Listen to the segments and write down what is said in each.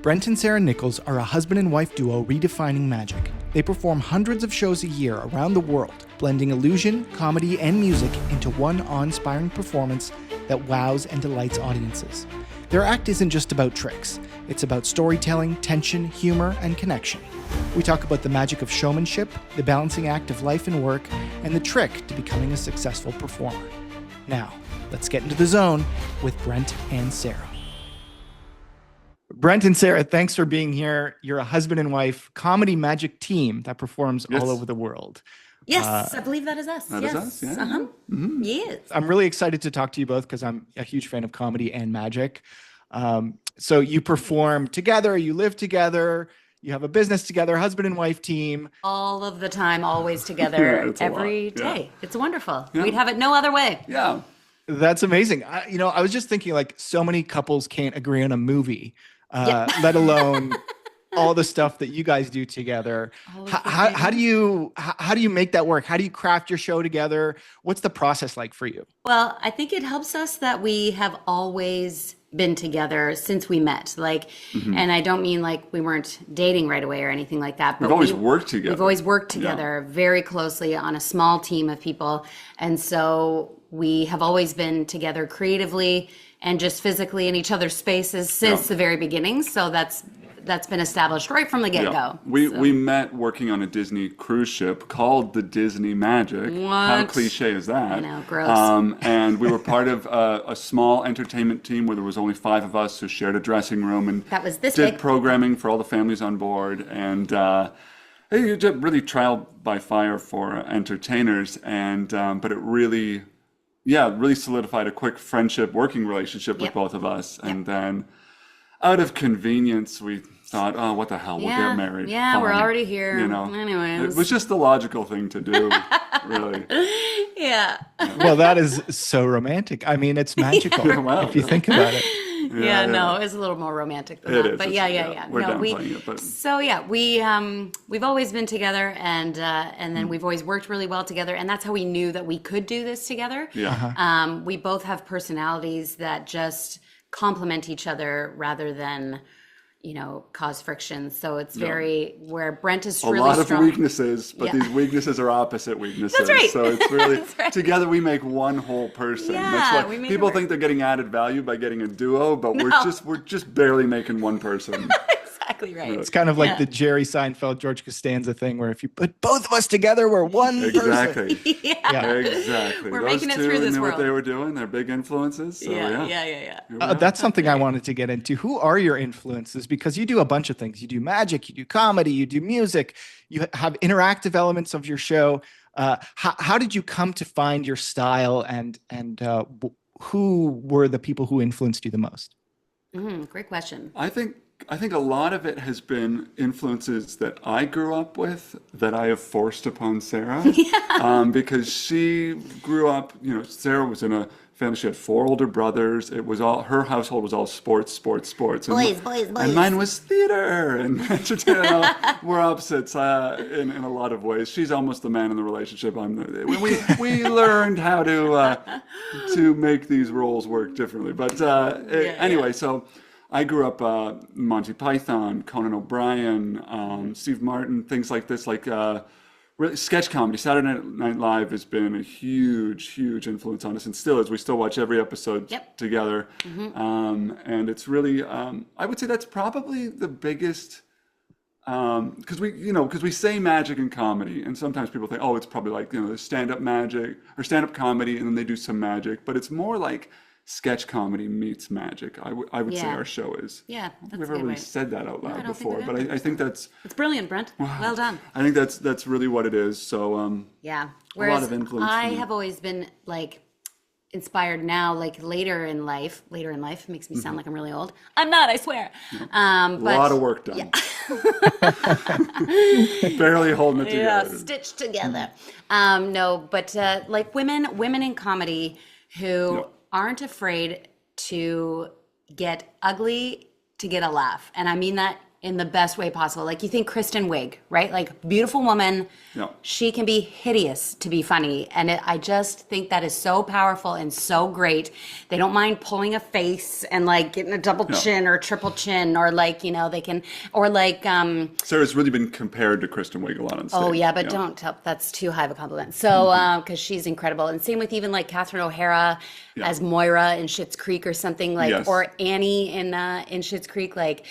Brent and Sarah Nicholls are a husband and wife duo redefining magic. They perform hundreds of shows a year around the world, blending illusion, comedy, and music into one awe-inspiring performance that wows and delights audiences. Their act isn't just about tricks. It's about storytelling, tension, humor, and connection. We talk about the magic of showmanship, the balancing act of life and work, and the trick to becoming a successful performer. Now, let's get into the zone with Brent and Sarah. Brent and Sarah, thanks for being here. You're a husband and wife comedy magic team that performs all over the world. Yes, I believe that is us. That is us, yeah. Uh-huh. Mm-hmm. Yes. I'm really excited to talk to you both because I'm a huge fan of comedy and magic. So you perform together, you live together, you have a business together, husband and wife team. All of the time, always together, Yeah, every day. Yeah. It's wonderful. Yeah. We'd have it no other way. Yeah. That's amazing. I was just thinking, like, so many couples can't agree on a movie, let alone all the stuff that you guys do together. How do you make that work? How do you craft your show together? What's the process like for you? Well, I think it helps us that we have always been together since we met. And I don't mean like we weren't dating right away or anything like that. But We've always worked together. We've always worked together very closely on a small team of people. And so we have always been together creatively and just physically in each other's spaces since the very beginning. So that's been established right from the get-go. Yeah. We met working on a Disney cruise ship called the Disney Magic. What? How cliche is that? I know, gross. And we were part of a small entertainment team where there was only 5 of us who shared a dressing room and That was this did big. programming for all the families on board. And it just really trial by fire for entertainers. And but it really solidified a quick friendship, working relationship with both of us. And then out of convenience, we thought, oh, what the hell, we'll get married. Yeah, Fine. we're already here. It Anyways. was just the logical thing to do, really. Yeah. Well, that is so romantic. I mean, it's magical if you think about it. Yeah, no, it's a little more romantic than that. Is. But yeah. We're downplaying it, but So we've always been together, and then we've always worked really well together, and that's how we knew that we could do this together. yeah. We both have personalities that just complement each other rather than cause friction. So it's very where Brent is A really lot strong. of weaknesses, but these weaknesses are opposite weaknesses. That's right. So it's really That's right. together we make one whole person. Yeah, That's we why make people it work. think they're getting added value by getting a duo, but we're just barely making one person. Exactly right. It's kind of like the Jerry Seinfeld, George Costanza thing, where if you put both of us together, we're one person. Exactly. Yeah. Exactly. We're Those making it two through this knew world. what they were doing. They're big influences. So Yeah. Here we are. That's something I wanted to get into. Who are your influences? Because you do a bunch of things. You do magic, you do comedy, you do music, you have interactive elements of your show. How did you come to find your style, and who were the people who influenced you the most? Great question. I think a lot of it has been influences that I grew up with that I have forced upon Sarah. Because she grew up, Sarah was in a family. She had 4 older brothers. It was all, her household was all sports. And, Boys. And mine was theater and entertainment. We're opposites in a lot of ways. She's almost the man in the relationship. We learned how to make these roles work differently. But anyway, so I grew up Monty Python, Conan O'Brien, Steve Martin, things like this, really sketch comedy. Saturday Night Live has been a huge influence on us, and still is. We still watch every episode together. And it's really, I would say that's probably the biggest, because we say magic and comedy, and sometimes people think, oh, it's probably like, stand-up magic or stand-up comedy, and then they do some magic, but it's more like sketch comedy meets magic. I would say our show is. Yeah, that's I've never a good really way. said that out loud I don't think before, we but have. I think that's It's brilliant, Brent. Well done. I think that's really what it is. So Yeah. a lot of influence I from me. have always been inspired now, later in life makes me sound like I'm really old. I'm not, I swear. a lot of work done. Barely holding it together. Stitched together. No, but women in comedy who aren't afraid to get ugly to get a laugh. And I mean that in the best way possible. Like, you think Kristen Wiig, right? Like, beautiful woman. Yeah. She can be hideous to be funny. And I just think that is so powerful and so great. They don't mind pulling a face and like getting a double chin or triple chin, or like, you know, they can, or like, Sarah's really been compared to Kristen Wiig a lot on stage. oh yeah, but don't tell, that's too high of a compliment. So, cause she's incredible. And same with even like Catherine O'Hara as Moira in Schitt's Creek or something, like, or Annie in Schitt's Creek, like,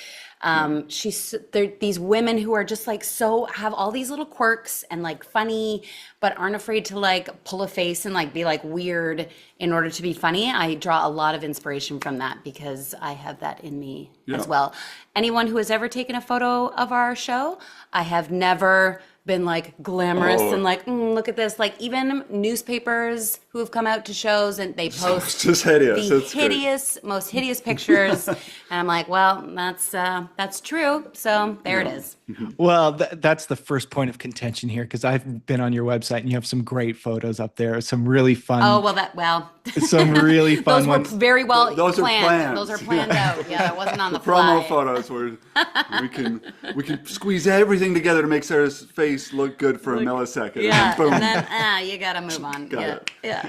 they're these women who are just like, so have all these little quirks and like funny, but aren't afraid to like pull a face and like be like weird in order to be funny. I draw a lot of inspiration from that because I have that in me as well. Anyone who has ever taken a photo of our show, I have never been like glamorous and like, look at this. Like, even newspapers who have come out to shows and they post just hideous. the most hideous pictures. And I'm like, well, that's true. So there it is. Well, that's the first point of contention here, because I've been on your website and you have some great photos up there, some really fun. Oh, well, some really fun those were ones. very well Those are planned. Those are planned out. Yeah, it wasn't on the Promo fly. photos where we can squeeze everything together to make Sarah's face look good for a millisecond. Yeah, Boom. and then you gotta move on. Got Yeah.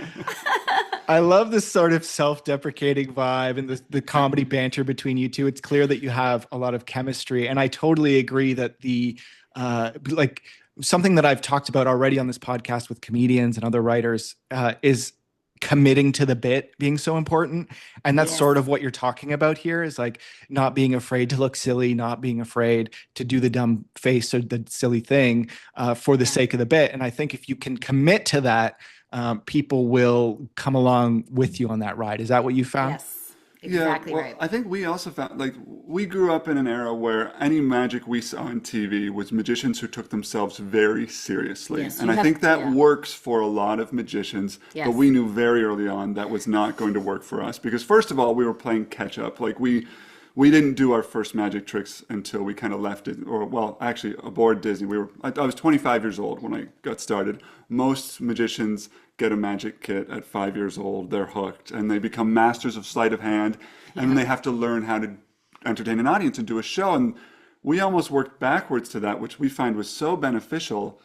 I love this sort of self-deprecating vibe and the comedy banter between you two. It's clear that you have a lot of chemistry, and I totally agree that the like something that I've talked about already on this podcast with comedians and other writers is committing to the bit being so important. And that's sort of what you're talking about here, is like not being afraid to look silly, not being afraid to do the dumb face or the silly thing for the sake of the bit. And I think if you can commit to that, people will come along with you on that ride. Is that what you found? Yes. Exactly right. I think we also found, like, we grew up in an era where any magic we saw on TV was magicians who took themselves very seriously. Yes, and I think that works for a lot of magicians, but we knew very early on that was not going to work for us, because first of all, we were playing catch up. Like, we didn't do our first magic tricks until we kind of left it, or well, actually aboard Disney. I was 25 years old when I got started. Most magicians get a magic kit at 5 years old. They're hooked, and they become masters of sleight of hand, and then they have to learn how to entertain an audience and do a show. And we almost worked backwards to that, which we find was so beneficial.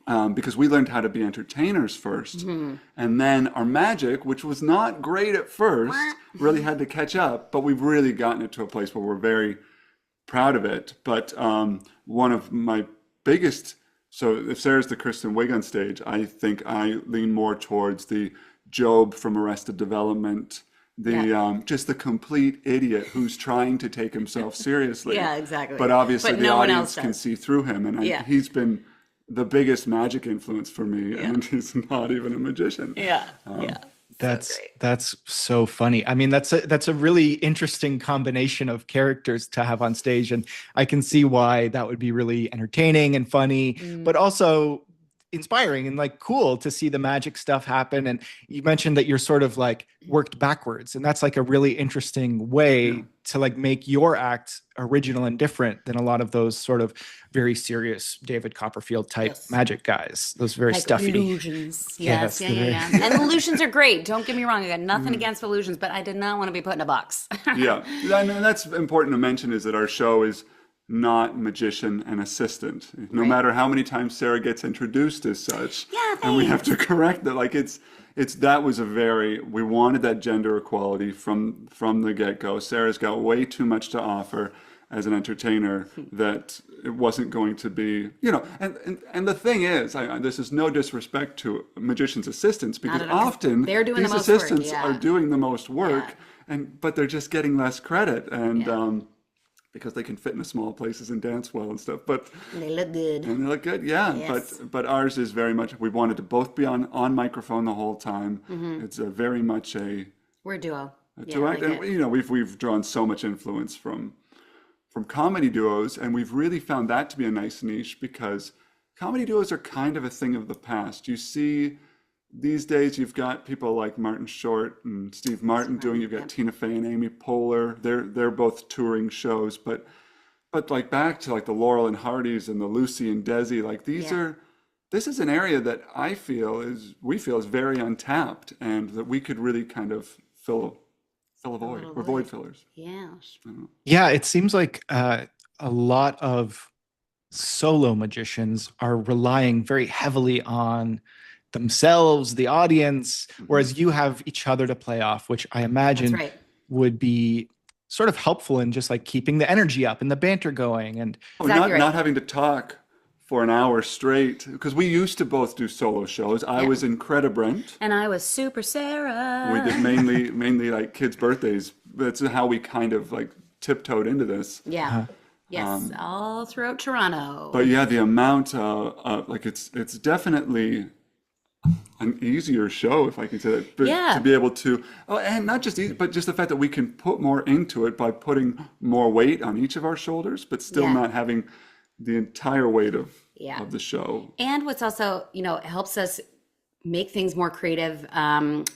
Because we learned how to be entertainers first. And then our magic, which was not great at first, really had to catch up. But we've really gotten it to a place where we're very proud of it. But one of my biggest, so if Sarah's the Kristen Wiig on stage, I think I lean more towards the Job from Arrested Development, just the complete idiot who's trying to take himself seriously. Yeah, exactly. But obviously But the no one audience else can does. see through him. And he's been the biggest magic influence for me, and he's not even a magician. That's so funny. I mean, that's a really interesting combination of characters to have on stage, and I can see why that would be really entertaining and funny, but also inspiring and like cool to see the magic stuff happen. And you mentioned that you're sort of like worked backwards, and that's like a really interesting way to like make your act original and different than a lot of those sort of very serious David Copperfield type magic guys, those very Like stuffy illusions. Yes. Yeah, And illusions are great. Don't get me wrong. I got nothing against illusions, but I did not want to be put in a box. And that's important to mention, is that our show is not magician and assistant. No matter how many times Sarah gets introduced as such, and we have to correct that. Like we wanted that gender equality from the get-go. Sarah's got way too much to offer as an entertainer that it wasn't going to be, and the thing is, this is no disrespect to magicians' assistants, because often they're doing these the most work, assistants are doing the most work, but they're just getting less credit, and because they can fit in small places and dance well and stuff, but They look good. and they look good, Yes. but ours is very much, we wanted to both be on microphone the whole time. It's very much We're a duo. duet, and we've drawn so much influence from comedy duos, and we've really found that to be a nice niche, because comedy duos are kind of a thing of the past. You see, these days you've got people like Martin Short and Steve Martin doing. You've got Tina Fey and Amy Poehler. They're both touring shows, but like back to like the Laurel and Hardys and the Lucy and Desi, like this is an area that we feel is very untapped, and that we could really kind of fill a void. We're void fillers. Yes. Yeah, it seems like a lot of solo magicians are relying very heavily on themselves, the audience, whereas you have each other to play off, which I That's imagine right. would be sort of helpful in just like keeping the energy up and the banter going. And Exactly right. Not having to talk for an hour straight, because we used to both do solo shows. I was in Brent. And I was Super Sarah. We did mainly like kids' birthdays. That's how we kind of like tiptoed into this. Yeah. Yes, all throughout Toronto. But yeah, the amount, like it's definitely an easier show, if I can say that. But to be able to, and not just easy, but just the fact that we can put more into it by putting more weight on each of our shoulders, but still not having the entire weight of the show. And what's also, it helps us make things more creative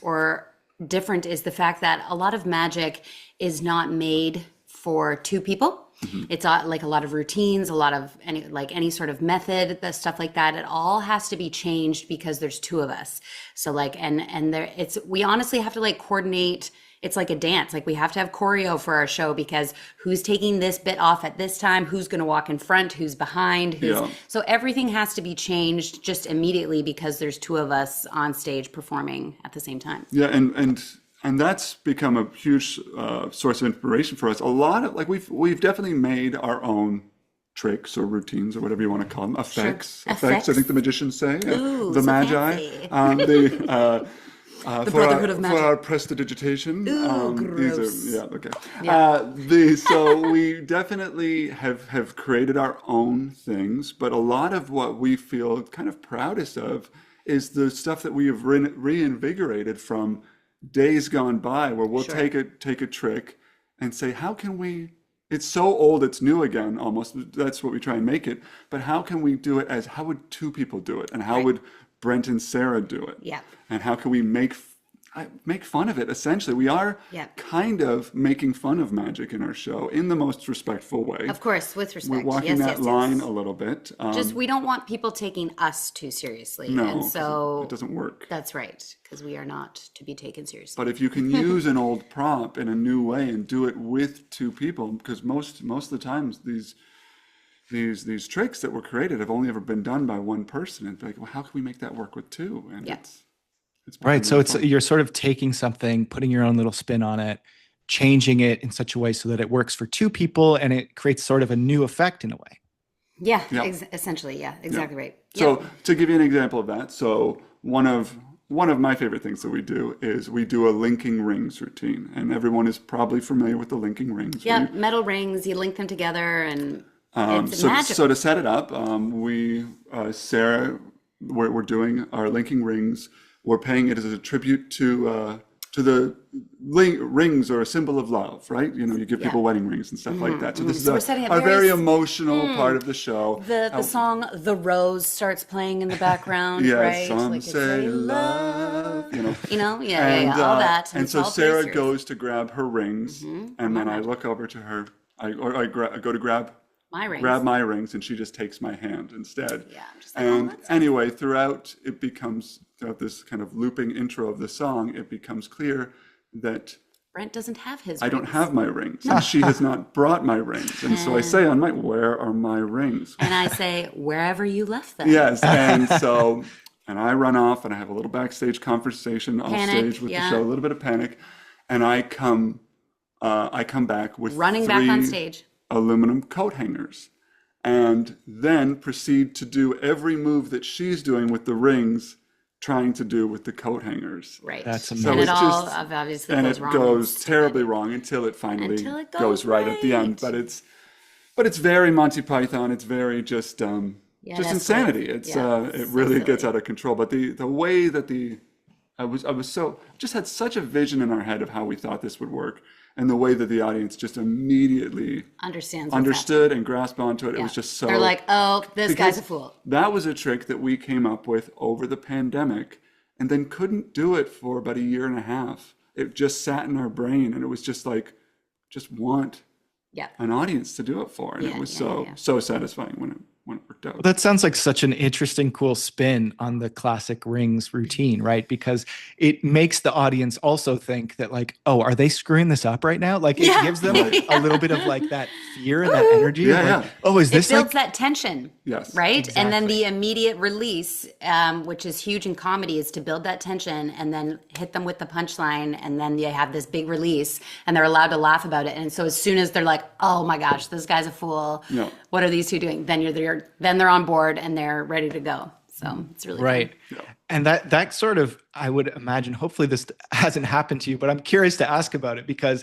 or different is the fact that a lot of magic is not made for two people. It's like a lot of routines, a lot of any sort of method, the stuff like that. It all has to be changed because there's two of us. So like, and there, we honestly have to like coordinate. It's like a dance. Like we have to have choreo for our show because who's taking this bit off at this time, who's going to walk in front, who's behind, so everything has to be changed just immediately because there's two of us on stage performing at the same time. Yeah, and that's become a huge source of inspiration for us. A lot of like we've definitely made our own tricks or routines or whatever you want to call them, effects. I think the magicians say. Ooh, the so magi. The Brotherhood of Magic. For our prestidigitation. Ooh, gross. These are, okay. Yeah. So we definitely have created our own things, but a lot of what we feel kind of proudest of is the stuff that we have reinvigorated from days gone by, where we'll take a trick and say, how can we, it's so old it's new again almost, that's what we try and make it, but how can we do it as, how would two people do it, and how would Brent and Sarah do it, and how can we make fun of it? Essentially we are kind of making fun of magic in our show in the most respectful way, of course, with respect. We're walking that line a little bit, just we don't want people taking us too seriously. No, and so it doesn't work. That's right, because we are not to be taken seriously. But if you can use an old prop in a new way and do it with two people, because most of the times these tricks that were created have only ever been done by one person, and like, well, how can we make that work with two? And it's right. So you're sort of taking something, putting your own little spin on it, changing it in such a way so that it works for two people, and it creates sort of a new effect in a way. Yeah. Essentially, exactly right. So to give you an example of that, so one of my favorite things that we do is we do a linking rings routine, and everyone is probably familiar with the linking rings. Yeah, metal rings, you link them together, and it's magical. So to set it up, Sarah, we're doing our linking rings. We're paying it as a tribute to the rings are a symbol of love, right? You give people wedding rings and stuff like that. So this is a very emotional part of the show. The song "The Rose" starts playing in the background, right? Some like say love, all that. And so Sarah goes to grab her rings, and then I look over to her. I go to grab my rings, and she just takes my hand instead. Yeah, I'm just like, anyway, throughout this kind of looping intro of the song, it becomes clear that Brent doesn't have his I rings. don't have my rings, and she has not brought my rings. And so I say where are my rings? And I say, wherever you left them. Yes, and so, and I run off, and I have a little backstage conversation off stage with the show, a little bit of panic, and I come back with running back on stage. Aluminum coat hangers, and then proceed to do every move that she's doing with the rings, trying to do with the coat hangers. Right. That's amazing. And it all obviously goes wrong. And it goes terribly wrong until it finally goes right at the end. But it's very Monty Python. It's very just insanity. It really gets out of control. But the way that just had such a vision in our head of how we thought this would work. And the way that the audience just immediately understood and grasped onto it, it was just so... They're like, oh, this guy's a fool. That was a trick that we came up with over the pandemic and then couldn't do it for about a year and a half. It just sat in our brain, and it was just like, just want an audience to do it for. And it was so satisfying when it worked out. Well, that sounds like such an interesting, cool spin on the classic rings routine, right? Because it makes the audience also think that like, oh, are they screwing this up right now? Like it gives them a little bit of like that fear and that energy. Yeah, of like, yeah. oh, is It this builds like that tension. Yes, Right. And then exactly. the immediate release, which is huge in comedy, is to build that tension and then hit them with the punchline. And then you have this big release and they're allowed to laugh about it. And so as soon as they're like, oh my gosh, this guy's a fool. Yeah. What are these two doing? Then then they're on board and they're ready to go. So it's really right? fun. And that sort of, I would imagine, hopefully this hasn't happened to you, but I'm curious to ask about it because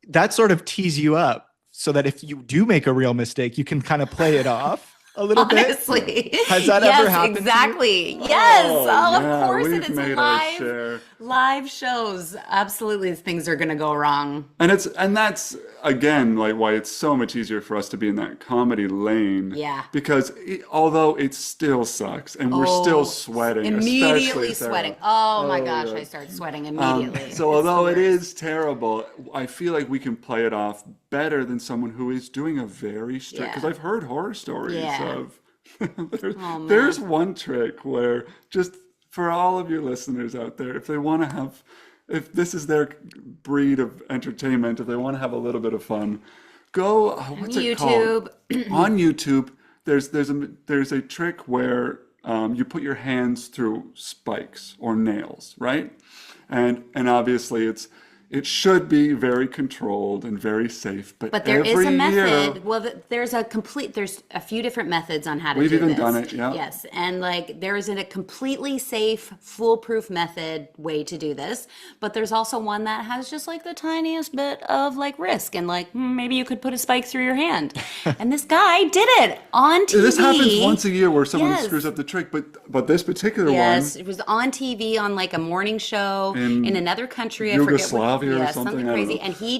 that sort of tees you up so that if you do make a real mistake, you can kind of play it off a little Honestly. bit. Has that ever happened? Exactly. Yes. Oh, yeah, of course we've it is made our share. live shows. Absolutely, things are going to go wrong. And that's again like why it's so much easier for us to be in that comedy lane. Yeah. Because although it still sucks and we're still sweating, Immediately especially Sarah. sweating. Oh my gosh, yeah. I start sweating immediately. So It's although the it worst. is terrible, I feel like we can play it off better than someone who is doing a very strict. Because Yeah. I've heard horror stories Yeah. of. There's one trick where, just for all of your listeners out there, if they want to have, if this is their breed of entertainment, if they want to have a little bit of fun, go. What's it called? On YouTube, there's a trick where you put your hands through spikes or nails, right? And obviously it should be very controlled and very safe, but there is every a method. year, Well, there's a few different methods on how to We've do even this. done it, yeah. Yes, and like there isn't a completely safe, foolproof method way to do this, but there's also one that has just like the tiniest bit of like risk and like maybe you could put a spike through your hand. And this guy did it on TV. this happens once a year where someone Yes. screws up the trick, but this particular Yes, one, it was on TV on like a morning show in another country. I forget Yugoslavia or yeah, something, I don't crazy. know. And he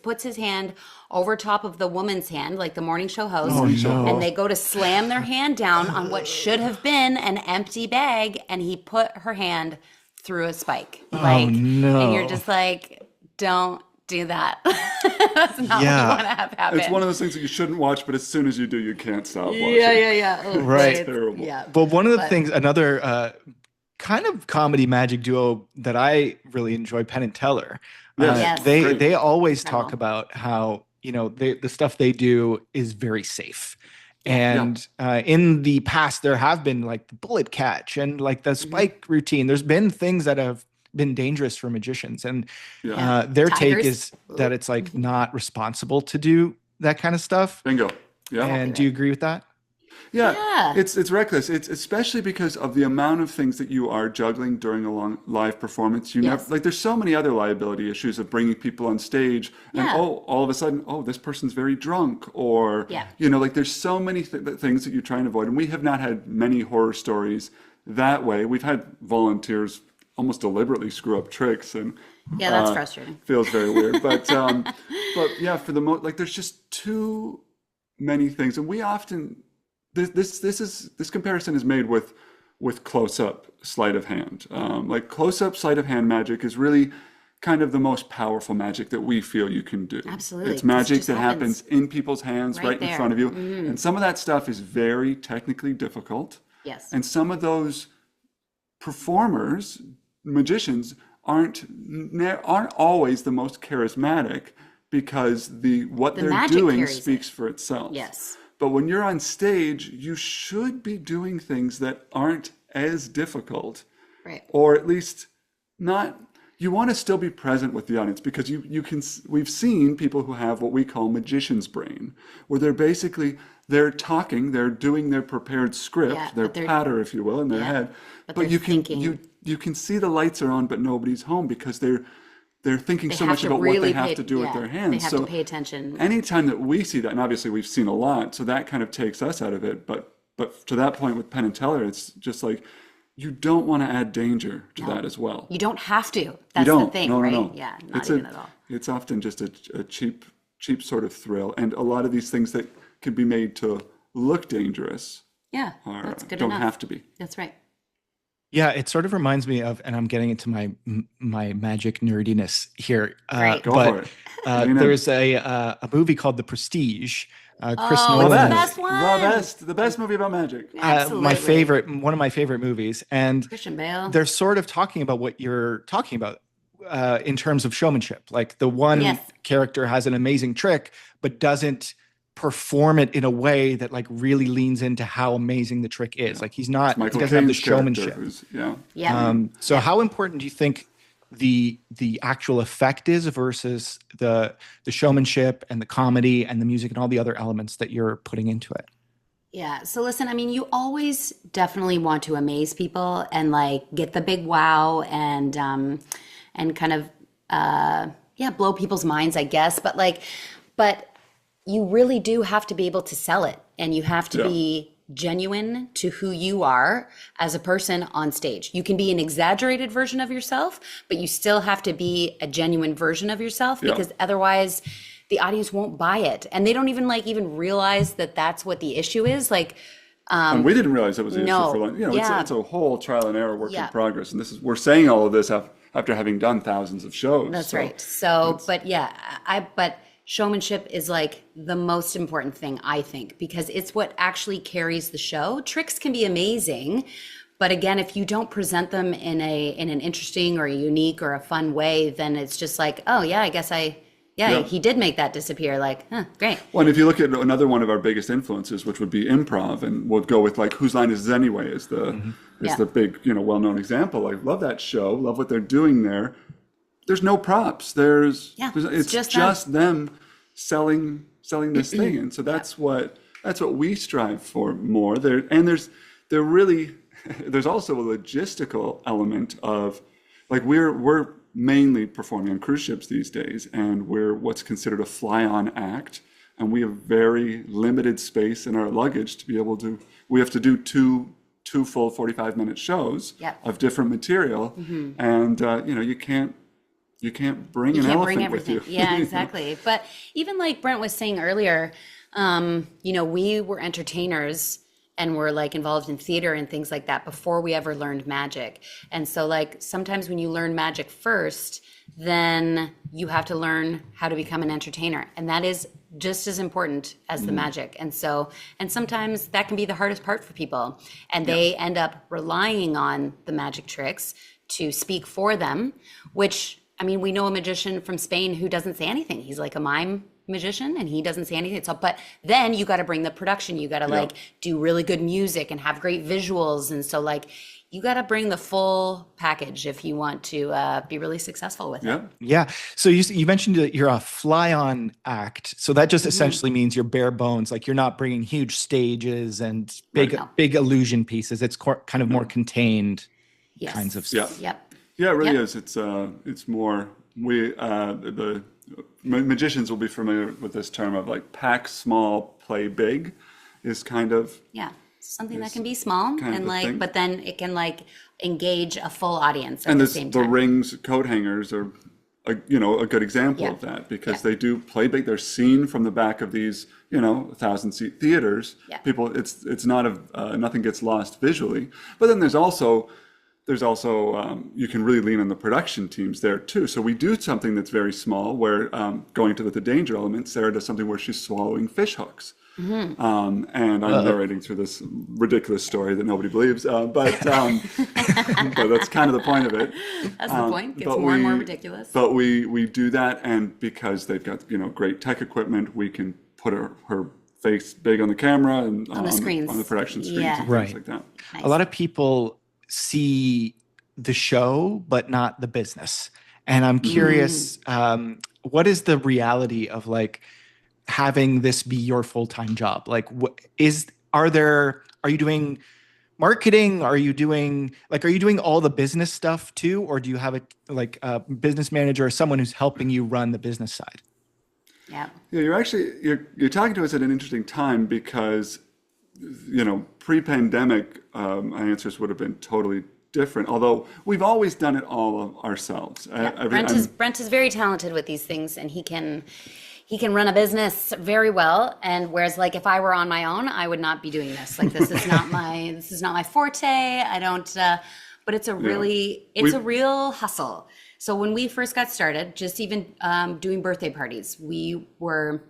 puts his hand over top of the woman's hand, like the morning show host, Oh, no. and they go to slam their hand down on what should have been an empty bag, and he put her hand through a spike. Like, no. and you're just like, don't do that. That's not what Yeah. you want to have happen. it's one of those things that you shouldn't watch, but as soon as you do, you can't stop watching. yeah. Ugh, Right. it's- Terrible. Yeah. Well, one of the things, another kind of comedy magic duo that I really enjoy, Penn and Teller. Yes. Great. They always talk Incredible. about how the stuff they do is very safe. And in the past, there have been like the bullet catch and like the spike routine. There's been things that have been dangerous for magicians, and their take Tigers. is that it's like not responsible to do that kind of stuff. Bingo. Yeah. And do you agree with that? Yeah, it's reckless. It's especially because of the amount of things that you are juggling during a long live performance. You never like. There's so many other liability issues of bringing people on stage, and all of a sudden, this person's very drunk, or like there's so many things that you try and avoid. And we have not had many horror stories that way. We've had volunteers almost deliberately screw up tricks, and Yeah, that's frustrating. feels very weird. But yeah, for the most, like there's just too many things, and we often. This comparison is made with close-up sleight of hand. Like close-up sleight of hand magic is really kind of the most powerful magic that we feel you can do. Absolutely. It's magic just that happens in people's hands right in there. front of you. And some of that stuff is very technically difficult. Yes. And some of those performers, magicians, aren't always the most charismatic because what they're magic doing carries it. speaks for itself. Yes. But when you're on stage, you should be doing things that aren't as difficult, Right. or at least not. You want to still be present with the audience because you can. We've seen people who have what we call magician's brain, where they're talking, they're doing their prepared script, their but they're- patter, if you will, in their head. but But they're you can thinking. you can see the lights are on, but nobody's home because they're thinking so have much to about what they really have pay- to do with their hands. They have So to pay attention. anytime that we see that, and obviously we've seen a lot, so that kind of takes us out of it. But to that point with Penn and Teller, it's just like you don't want to add danger to that as well. You don't have to. You That's don't. the thing, No, right? no, no. Yeah, not It's even at all. It's often just a cheap sort of thrill, and a lot of these things that can be made to look dangerous Yeah, are, that's good don't enough. have to be. That's right. Yeah, it sort of reminds me of, and I'm getting into my magic nerdiness here. Great. Go but for it. Lean in. there's a movie called The Prestige. Chris Oh, Nolan. it's the has- best one. The best movie about magic. Absolutely. one of my favorite movies, and Christian Bale. they're sort of talking about what you're talking about in terms of showmanship. Like the one Yes. character has an amazing trick, but doesn't perform it in a way that like really leans into how amazing the trick is. Like he Michael doesn't have the Caine's character, showmanship. Yeah. So how important do you think the actual effect is versus the showmanship and the comedy and the music and all the other elements that you're putting into it? Yeah. So listen, I mean, you always definitely want to amaze people and like get the big wow and kind of blow people's minds, I guess. But you really do have to be able to sell it, and you have to be genuine to who you are as a person on stage. You can be an exaggerated version of yourself, but you still have to be a genuine version of yourself, because otherwise the audience won't buy it, and they don't even realize that that's what the issue is. Like, and we didn't realize it was the issue for long. It's a whole trial and error work in progress, and we're saying all of this after having done thousands of shows. That's right. So, but showmanship is like the most important thing, I think, because it's what actually carries the show. Tricks can be amazing, but again, if you don't present them in an interesting or a unique or a fun way, then it's just like, oh yeah, I guess he did make that disappear. Like, great. Well, and if you look at another one of our biggest influences, which would be improv, and we'll go with like Whose Line Is It Anyway is the big, well-known example. I love that show, love what they're doing there. There's no props. It's just them selling this thing, and so that's what we strive for more. There's also a logistical element of, like, we're mainly performing on cruise ships these days, and we're what's considered a fly-on act, and we have very limited space in our luggage to be able to. We have to do two full 45-minute shows of different material, and you can't bring an elephant with you. Yeah, exactly. But even like Brent was saying earlier, we were entertainers and were like involved in theater and things like that before we ever learned magic. And so like sometimes when you learn magic first, then you have to learn how to become an entertainer. And that is just as important as the magic. And sometimes that can be the hardest part for people. And they end up relying on the magic tricks to speak for them, which, I mean, we know a magician from Spain who doesn't say anything. He's like a mime magician and he doesn't say anything. So, but then you got to bring the production. You got to like do really good music and have great visuals. And so like you got to bring the full package if you want to be really successful with it. Yeah. So you mentioned that you're a fly-on act. So that just essentially means you're bare bones. Like you're not bringing huge stages and big illusion pieces. It's kind of more contained kinds of stuff. Yeah, it really is. It's more, the magicians will be familiar with this term of like pack small, play big is kind of. Yeah, something that can be small and like, but then it can like engage a full audience at the same time. The rings, coat hangers are, a good example of that, because they do play big. They're seen from the back of these, 1,000-seat theaters. Yeah. People, it's not nothing gets lost visually. But then there's also you can really lean on the production teams there too. So we do something that's very small, where going to the danger element, Sarah does something where she's swallowing fish hooks. And I'm narrating through this ridiculous story that nobody believes, but that's kind of the point of it. That's the point. It gets more and more ridiculous. But we do that, and because they've got great tech equipment, we can put her face big on the camera and on the screens, on the production screens, and things like that. Nice. A lot of people see the show but not the business, and I'm curious, what is the reality of like having this be your full-time job? Like, are you doing marketing? Are you doing all the business stuff too, or do you have a business manager or someone who's helping you run the business side? Yeah, you're talking to us at an interesting time, because pre-pandemic my answers would have been totally different, although we've always done it all ourselves. Brent is very talented with these things, and he can run a business very well. And whereas like if I were on my own, I would not be doing this. Like this is not my forte. I don't but it's a real hustle. So when we first got started, just even doing birthday parties, we were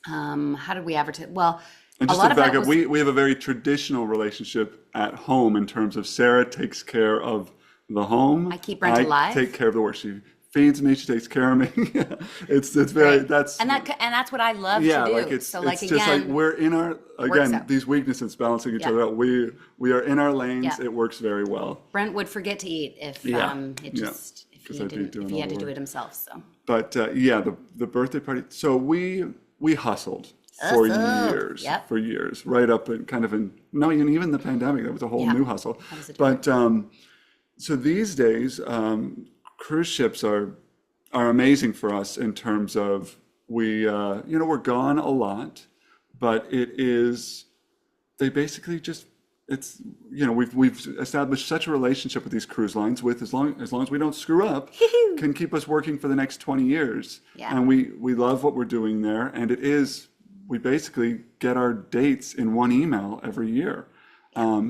how did we advertise? Well, and just to back up, we have a very traditional relationship at home in terms of Sarah takes care of the home. I keep Brent alive. I take care of the work. She feeds me, she takes care of me. It's very, Right. that's, And that's what I love yeah, to do. like So it's like just like again, we're in our, again, out. these weaknesses balancing each Yeah. other out. We are in our lanes. Yeah. It works very well. Brent would forget to eat if Yeah. it Yeah. just if 'Cause he I'd be didn't doing if he all had the to do work. it himself. So But yeah, the birthday party. So we hustled for Hustled. years, Yep. for years, right up in kind of in, no, even the pandemic, that was a whole Yeah. new hustle. That was a But so these days, cruise ships are amazing for us in terms of we're gone a lot, but they basically just, it's, we've established such a relationship with these cruise lines with as long as we don't screw up, can keep us working for the next 20 years. Yeah. And we love what we're doing there. And we basically get our dates in one email every year.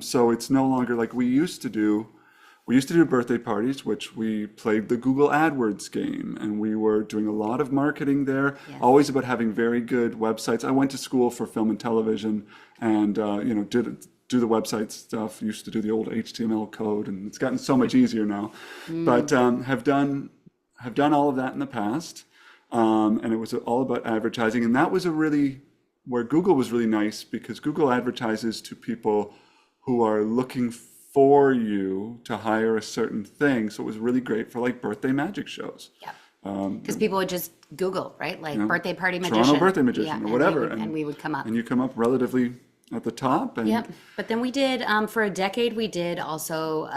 So it's no longer like we used to do. We used to do birthday parties, which we played the Google AdWords game, and we were doing a lot of marketing there, always about having very good websites. I went to school for film and television and, did do the website stuff, used to do the old HTML code, and it's gotten so much easier now. But have done all of that in the past, and it was all about advertising. And that was where Google was really nice, because Google advertises to people who are looking for you to hire a certain thing. So it was really great for like birthday magic shows. yeah. Because people would just Google, right? Like birthday party magician. Toronto birthday magician, Yeah, or whatever. And we would come up. And you come up relatively at the top. And Yep. But then we did, for a decade, we did also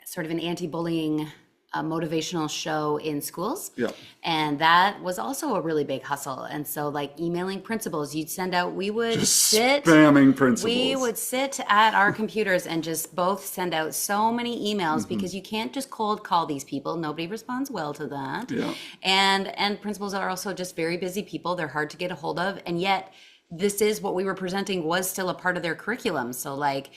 sort of an anti-bullying motivational show in schools. Yeah. And that was also a really big hustle. And so like emailing principals, you'd send out, we would spamming principals. We would sit at our computers and just both send out so many emails because you can't just cold call these people. Nobody responds well to that. Yeah. And principals are also just very busy people. They're hard to get a hold of. And yet this is what we were presenting was still a part of their curriculum. So like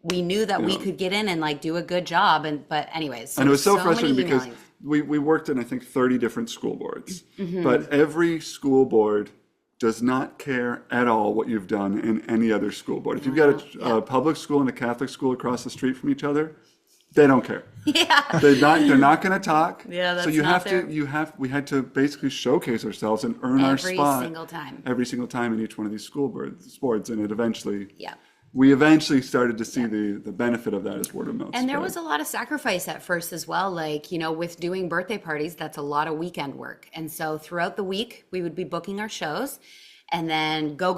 we knew that we could get in and like do a good job. But anyways, and it was so frustrating many because emailings. we worked in, I think, 30 different school boards, but every school board does not care at all what you've done in any other school board. If you've got a public school and a Catholic school across the street from each other, they don't care. Yeah. They're not going to talk. Yeah, that's so you not have we had to basically showcase ourselves and earn our spot every single time in each one of these school boards, and it eventually. Yeah. We eventually started to see the benefit of that as word of mouth. And there was a lot of sacrifice at first as well. Like, with doing birthday parties, that's a lot of weekend work. And so throughout the week, we would be booking our shows and then go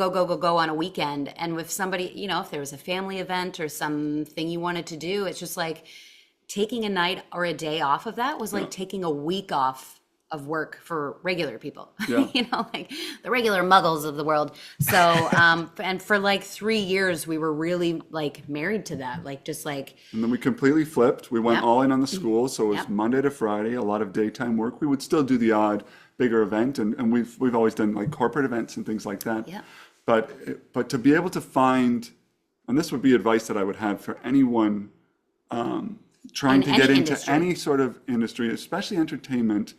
on a weekend. And with somebody, if there was a family event or something you wanted to do, it's just like taking a night or a day off of that was like taking a week off of work for regular people, like the regular muggles of the world. So, and for like 3 years, we were really like married to that, And then we completely flipped. We went all in on the school. So it was Monday to Friday, a lot of daytime work. We would still do the odd bigger event. And we've always done like corporate events and things like that. Yeah. But to be able to find, and this would be advice that I would have for anyone trying to get into any sort of industry, especially entertainment.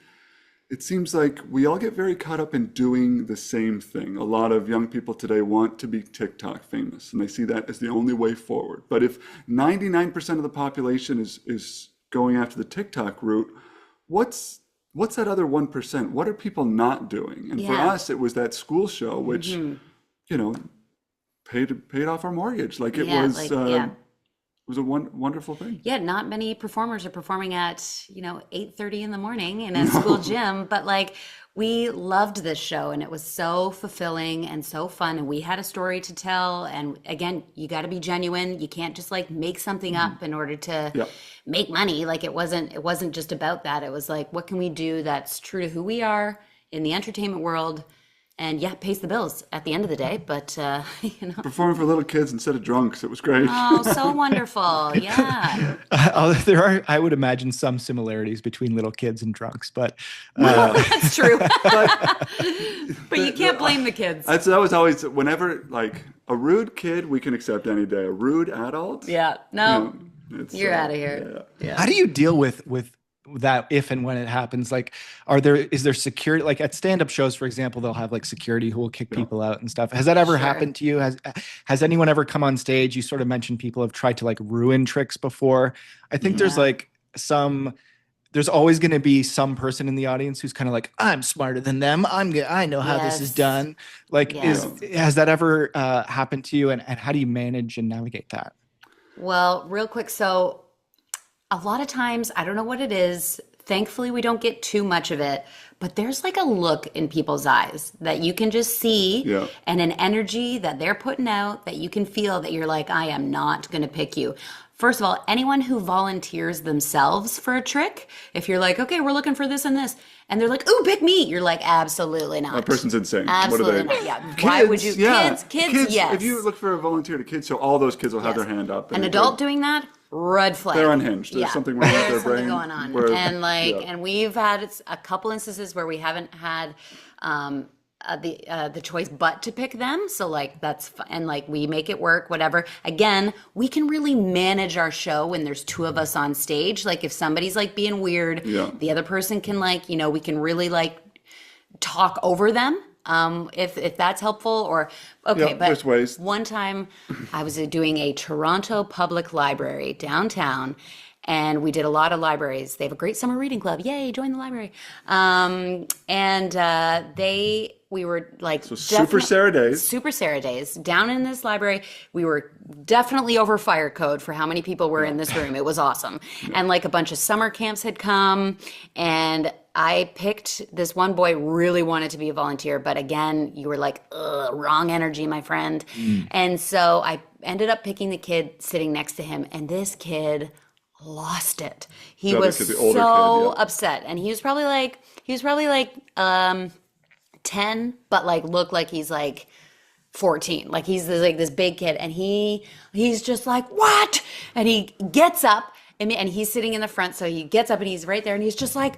It seems like we all get very caught up in doing the same thing. A lot of young people today want to be TikTok famous, and they see that as the only way forward. But if 99% of the population is going after the TikTok route, what's that other 1%? What are people not doing? And for us, it was that school show, which, paid off our mortgage. Like it was. It was a wonderful thing. Yeah, not many performers are performing at 8:30 in the morning in a school gym, but like we loved this show and it was so fulfilling and so fun, and we had a story to tell. And again, you got to be genuine. You can't just like make something up in order to make money. Like it wasn't just about that. It was like, what can we do that's true to who we are in the entertainment world? And pays the bills at the end of the day, but performing for little kids instead of drunks, it was great. Oh, so wonderful! Yeah, there are, I would imagine, some similarities between little kids and drunks, but that's true. But you can't blame the kids. That was always, whenever like a rude kid, we can accept any day. A rude adult, you're out of here. Yeah. How do you deal with that if and when it happens? Like, is there security? Like at stand-up shows, for example, they'll have like security who will kick people out and stuff. Has that ever happened to you? Has anyone ever come on stage? You sort of mentioned people have tried to like ruin tricks before. I think there's like some there's always going to be some person in the audience who's kind of like, I'm smarter than them. I know how this is Yes. done. Like, Yes. has that ever happened to you? And how do you manage and navigate that? Well, real quick. So a lot of times, I don't know what it is. Thankfully, we don't get too much of it, but there's like a look in people's eyes that you can just see Yeah. and an energy that they're putting out that you can feel that you're like, I am not going to pick you. First of all, anyone who volunteers themselves for a trick, if you're like, okay, we're looking for this and this, and they're like, ooh, pick me, you're like, absolutely not. That person's insane. Absolutely What are they? not. Yeah. Why would you? Yeah. Kids, yes. If you look for a volunteer to kids, so all those kids will have their hand up. An and adult doing that, red flag. They're unhinged. There's something wrong with their There's something brain. going on. where- yeah. And we've had a couple instances where we haven't had the choice but to pick them. So like and like we make it work, whatever. Again, we can really manage our show when there's two of us on stage. Like if somebody's like being weird, Yeah. the other person can like, we can really like talk over them. If that's helpful or okay, Yeah, but there's ways. one time I was doing a Toronto Public Library downtown, and we did a lot of libraries. They have a great summer reading club. Yay, join the library. We were like Super Sarah days. Super Sarah days down in this library. We were definitely over fire code for how many people were in this room. It was awesome. And like a bunch of summer camps had come, and I picked this one boy really wanted to be a volunteer, but again, you were like, ugh, wrong energy, my friend. And so I ended up picking the kid sitting next to him, and this kid lost it. He The other was kid, the older so kid, yeah. upset, and he was probably like 10, but like looked like he's like 14. Like he's this big kid, and he's just like, what? And he gets up, and he's sitting in the front, so he gets up and he's right there, and he's just like,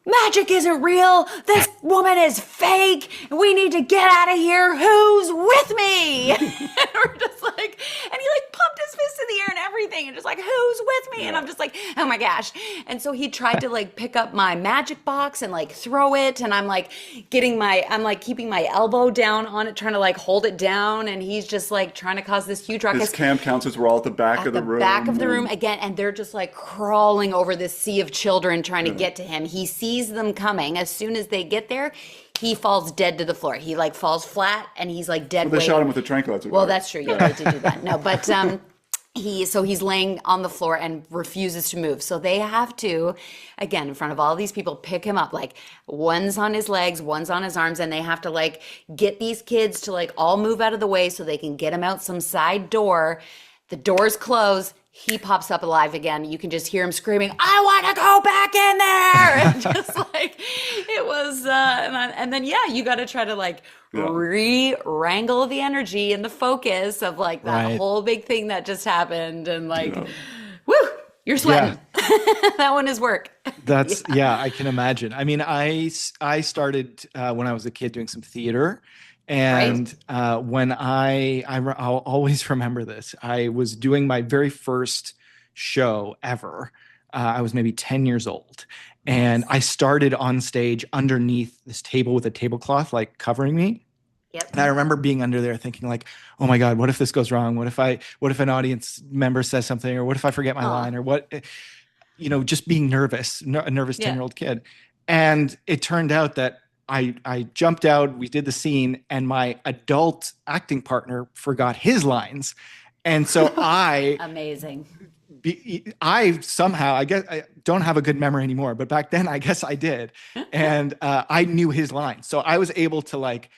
magic isn't real. This woman is fake. We need to get out of here. Who's with me? And we're just like, and he like pumped his fist in the air and everything, and just like, who's with me? And I'm just like, oh my gosh. And so he tried to like pick up my magic box and like throw it, and I'm like keeping my elbow down on it, trying to like hold it down, and he's just like trying to cause this huge ruckus. His camp counselors were all at the back of the room. Back of the room again, and they're just like crawling over this sea of children trying to get to him. He sees them coming. As soon as they get there, he falls dead to the floor. He like falls flat, and he's like dead. They shot him with a tranquilizer. Well, that's true. Yeah, they did do that. No, but he's laying on the floor and refuses to move. So they have to, again, in front of all these people, pick him up. Like one's on his legs, one's on his arms, and they have to like get these kids to like all move out of the way so they can get him out some side door. The doors close. He pops up alive again. You can just hear him screaming, I want to go back in there. And just like, it was, and then, you got to try to like wrangle the energy and the focus of like that whole big thing that just happened. And like, woo, you're sweating. Yeah. That one is work. That's, I can imagine. I mean, I started when I was a kid doing some theater. And when I'll always remember this, I was doing my very first show ever. I was maybe 10 years old, and I started on stage underneath this table with a tablecloth like covering me. Yep. And I remember being under there thinking like, oh my God, what if this goes wrong? What if an audience member says something, or what if I forget my line, or what, just being nervous, a nervous 10-year-old kid. And it turned out that I jumped out, we did the scene, and my adult acting partner forgot his lines. And so amazing. I somehow, I guess I don't have a good memory anymore, but back then I guess I did. And I knew his lines. So I was able to like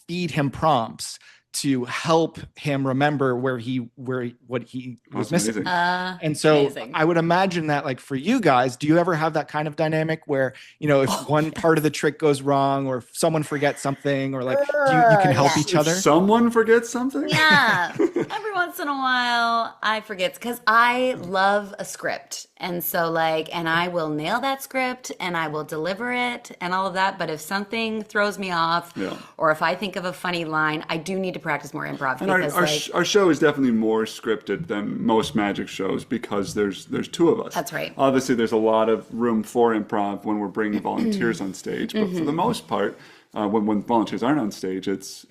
feed him prompts to help him remember what he was missing. And so amazing. I would imagine that like for you guys, do you ever have that kind of dynamic where, if one part of the trick goes wrong, or if someone forgets something, or like you can help each other? If someone forgets something? Yeah. Every once in a while I forget, because I love a script. And so like, and I will nail that script and I will deliver it and all of that. But if something throws me off, or if I think of a funny line, I do need to practice more improv. And our show is definitely more scripted than most magic shows, because there's two of us. That's right. Obviously, there's a lot of room for improv when we're bringing volunteers on stage. But for the most part, when volunteers aren't on stage, it's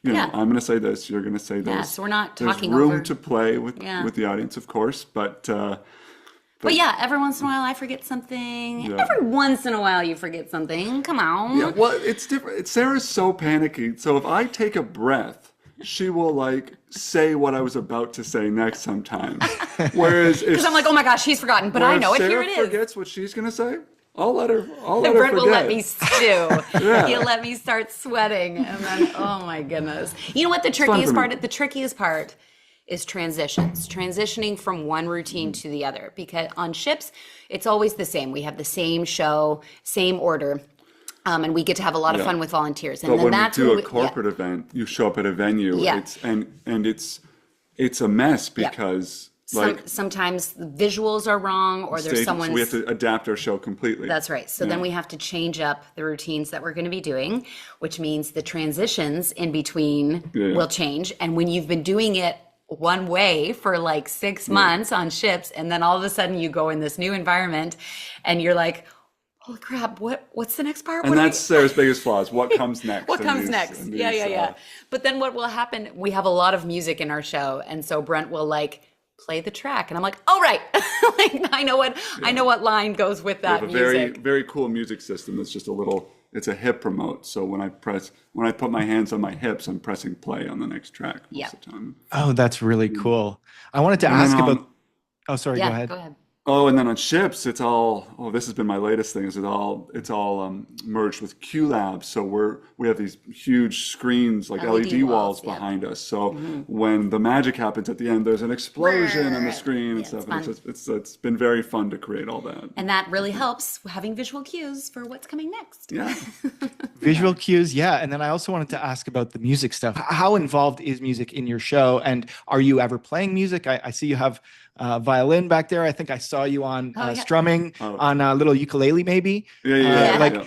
I'm going to say this, you're going to say this. Yeah, so we're not talking There's room over. to play with the audience, of course, but But yeah, every once in a while I forget something. Yeah. Every once in a while you forget something. Come on. Yeah, well, it's different. Sarah's so panicky. So if I take a breath, she will like say what I was about to say next sometimes. Whereas if Because I'm like, oh my gosh, he's forgotten, but I know it. Sarah Here it is. forgets what she's gonna say, I'll let her And forget. Brent will let me stew. Yeah. He'll let me start sweating. And then, oh my goodness. You know what the fun for me. The trickiest part is transitions. Transitioning from one routine to the other. Because on ships, it's always the same. We have the same show, same order. And we get to have a lot of fun with volunteers. And But then when that's we do when a corporate event, you show up at a venue. Yeah. It's a mess because sometimes the visuals are wrong or there's someone. So we have to adapt our show completely. That's right. So then we have to change up the routines that we're going to be doing, which means the transitions in between will change. And when you've been doing it one way for like 6 months on ships, and then all of a sudden you go in this new environment and you're like, holy crap, what's the next part? And that's Sarah's biggest flaw is what comes next. What comes next? Yeah. But then what will happen, we have a lot of music in our show. And so Brent will like play the track. And I'm like, oh, right. Like, I know what line goes with that we have a music. very, very cool music system that's just it's a hip promote. So when I put my hands on my hips, I'm pressing play on the next track most of the time. Oh, that's really cool. I wanted to ask about, oh, sorry, go ahead. Go ahead. Oh, and then on ships, it's all. Oh, this has been my latest thing. Is it's all merged with QLab. So we have these huge screens like LED walls behind us. So when the magic happens at the end, there's an explosion on the screen and stuff. And it's been very fun to create all that. And that really helps having visual cues for what's coming next. Yeah. Visual cues, yeah. And then I also wanted to ask about the music stuff. How involved is music in your show? And are you ever playing music? I see you have violin back there. I think I saw you on strumming on a little ukulele, maybe.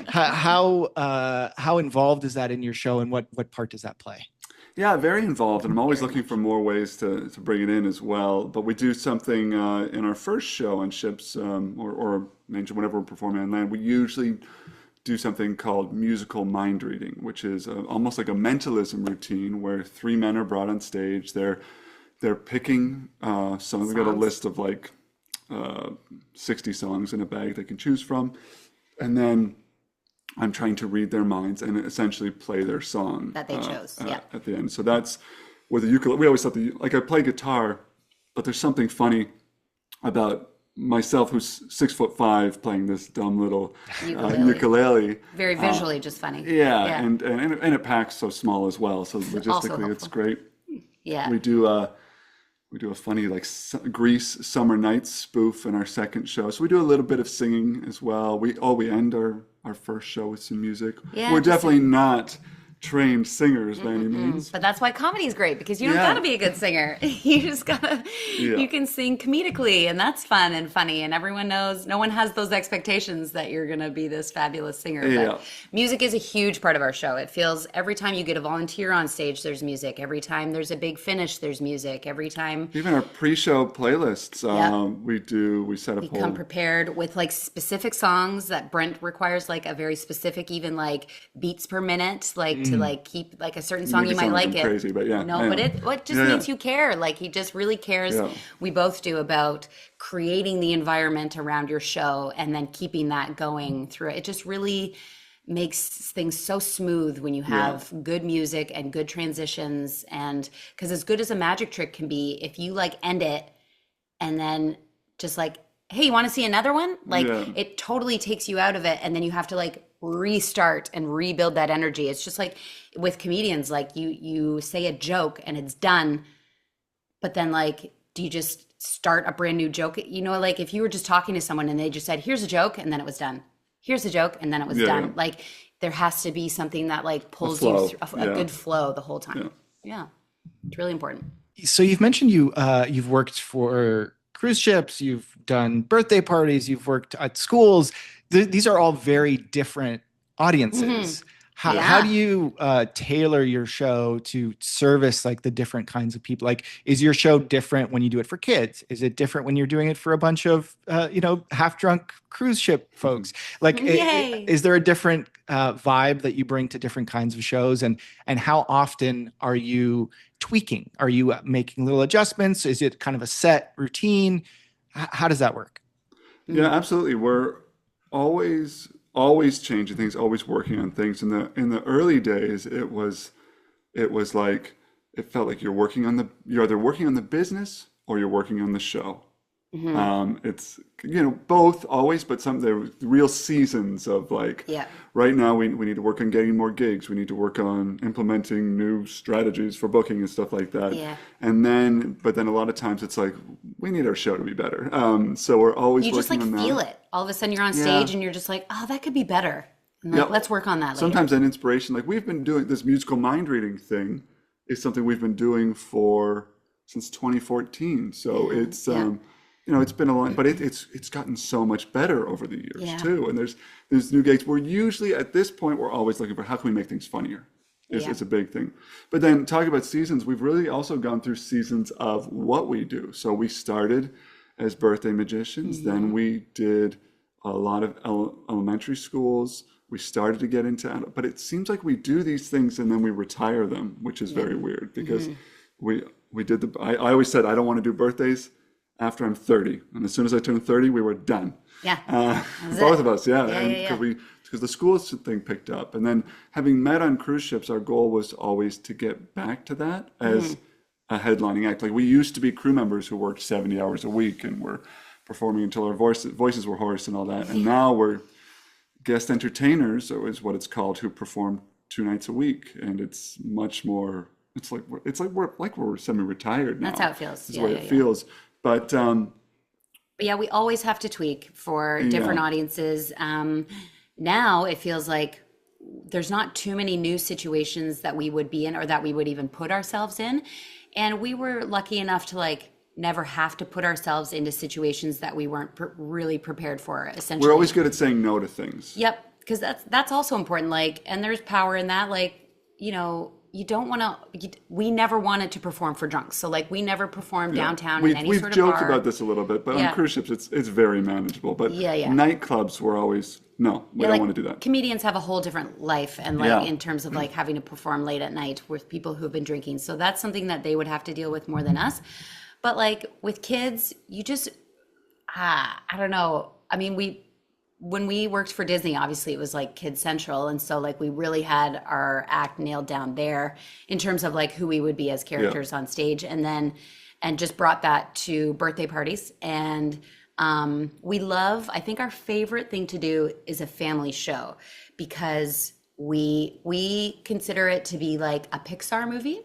How involved is that in your show, and what part does that play? Yeah, very involved, and I'm always looking for more ways to bring it in as well. But we do something in our first show on ships, or whenever we're performing on land. We usually do something called musical mind reading, which is almost like a mentalism routine where 3 men are brought on stage. They're picking songs. We've got a list of like 60 songs in a bag they can choose from. And then I'm trying to read their minds and essentially play their song. That they chose, at the end. So that's with the ukulele. We always thought I play guitar, but there's something funny about myself, who's 6'5", playing this dumb little ukulele. Very visually just funny. Yeah. And it packs so small as well. So logistically, it's great. Yeah. We do a funny like Grease Summer Nights spoof in our second show. So we do a little bit of singing as well. We end our first show with some music. Yeah, we're definitely not trained singers by any means. But that's why comedy is great, because you don't gotta be a good singer. You just gotta, you can sing comedically, and that's fun and funny, and everyone knows, no one has those expectations that you're gonna be this fabulous singer. But music is a huge part of our show. It feels every time you get a volunteer on stage, there's music. Every time there's a big finish, there's music. Every time. Even our pre-show playlists, we set up. We come prepared with like specific songs that Brent requires, like a very specific, even like beats per minute, like to like keep like a certain song. You might like it. Crazy, but but it just means you care. Like he just really cares. Yeah. We both do, about creating the environment around your show and then keeping that going through. It just really makes things so smooth when you have good music and good transitions. And because as good as a magic trick can be, if you like end it and then just like, hey, you want to see another one? Like it totally takes you out of it, and then you have to like restart and rebuild that energy. It's just like with comedians, like you say a joke and it's done, but then like, do you just start a brand new joke? You know, like if you were just talking to someone and they just said, here's a joke, and then it was done. Here's a joke, and then it was done. Like there has to be something that like pulls you through a good flow the whole time. Yeah. It's really important. So you've mentioned you've worked for cruise ships, you've done birthday parties, you've worked at schools. These are all very different audiences. How do you tailor your show to service like the different kinds of people? Like, is your show different when you do it for kids? Is it different when you're doing it for a bunch of half-drunk cruise ship folks? Like, is there a different vibe that you bring to different kinds of shows? And how often are you tweaking? Are you making little adjustments? Is it kind of a set routine? How does that work? Yeah, absolutely. We're always changing things, always working on things. In the early days, it was like it felt like you're either working on the business or you're working on the show. It's both always, but there were real seasons of like Yeah. right now we need to work on getting more gigs. We need to work on implementing new strategies for booking and stuff like that. Yeah. But then a lot of times it's like we need our show to be better. So we're always You just working like on feel that. it. All of a sudden you're on Yeah. stage and you're just like, oh, that could be better. And like, Yep. let's work on that later. Sometimes that inspiration, like we've been doing this musical mind reading thing, is something we've been doing since 2014. So it's it's been a long, but it's gotten so much better over the years Yeah. too. And there's new gigs. We're usually at this point we're always looking for how can we make things funnier. It's a big thing. But then talking about seasons, we've really also gone through seasons of what we do. So we started as birthday magicians, then we did a lot of elementary schools. We started to get into, but it seems like we do these things and then we retire them, which is very weird because we did I always said I don't want to do birthdays after I'm 30, and as soon as I turned 30, we were done. Yeah. Both of us, yeah, Yeah. because the schools thing picked up, and then having met on cruise ships, our goal was always to get back to that as a headlining act. Like we used to be crew members who worked 70 hours a week and were performing until our voices were hoarse and all that, and now we're guest entertainers, is what it's called, who perform 2 nights a week, and it's much more. It's like we're semi-retired now. That's how it feels. That's the way it feels. But But yeah, we always have to tweak for different audiences. Now it feels like there's not too many new situations that we would be in or that we would even put ourselves in. And we were lucky enough to like never have to put ourselves into situations that we weren't really prepared for, essentially. we're always good at saying no to things. Yep, because that's also important. Like, and there's power in that. Like, you don't want to. We never wanted to perform for drunks, so like we never performed downtown in any We've sort of joked bar. about this a little bit, but on cruise ships it's very manageable. But nightclubs were always no, we don't like, want to do that. Comedians have a whole different life, and like in terms of like having to perform late at night with people who've been drinking, so that's something that they would have to deal with more than us. But like with kids, you just I don't know. I mean, when we worked for Disney, obviously it was like Kid Central. And so like we really had our act nailed down there in terms of like who we would be as characters on stage. And just brought that to birthday parties. And I think our favorite thing to do is a family show because we consider it to be like a Pixar movie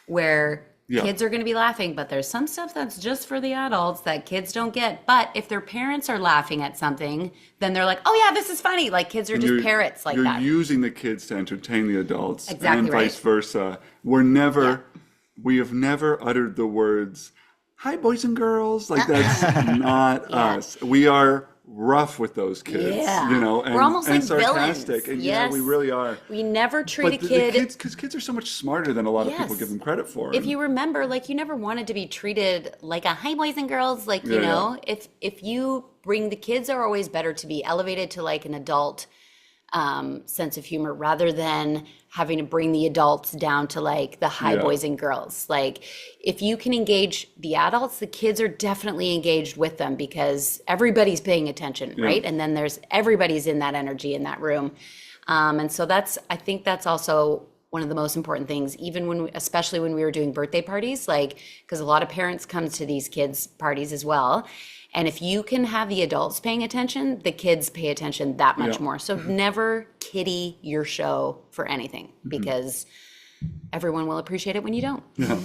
where kids are going to be laughing, but there's some stuff that's just for the adults that kids don't get. But if their parents are laughing at something, then they're like, oh yeah, this is funny. Like kids are just parrots like that. You're using the kids to entertain the adults Exactly and vice versa. We have never uttered the words, hi boys and girls. Like that's not us. We are rough with those kids, and we're almost and like sarcastic. villains. And we really are. We never treat But a kid. because kids are so much smarter than a lot of people give them credit for. If you remember, like you never wanted to be treated like a hi boys and girls, like if you bring the kids are always better to be elevated to like an adult sense of humor rather than having to bring the adults down to like the hi boys and girls. Like if you can engage the adults, the kids are definitely engaged with them because everybody's paying attention, right? And then everybody's in that energy in that room. And so I think that's also one of the most important things, even especially when we were doing birthday parties, like, because a lot of parents come to these kids' parties as well. And if you can have the adults paying attention, the kids pay attention that much more. So never kiddie your show for anything because everyone will appreciate it when you don't. Yeah.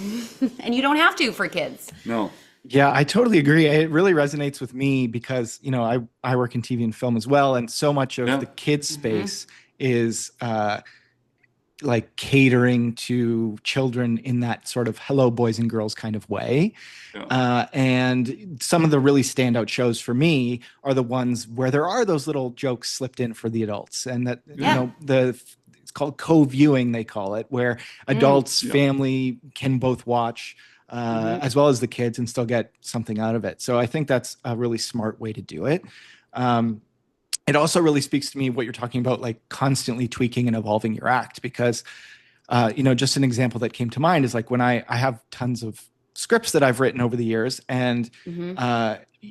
And you don't have to for kids. No. Yeah, I totally agree. It really resonates with me because, I work in TV and film as well. And so much of the kids space is like catering to children in that sort of hello boys and girls kind of way. And some of the really standout shows for me are the ones where there are those little jokes slipped in for the adults and that, it's called co-viewing, they call it, where adults, family can both watch as well as the kids and still get something out of it. So I think that's a really smart way to do it. It also really speaks to me what you're talking about, like constantly tweaking and evolving your act, because, just an example that came to mind is like when I have tons of scripts that I've written over the years, and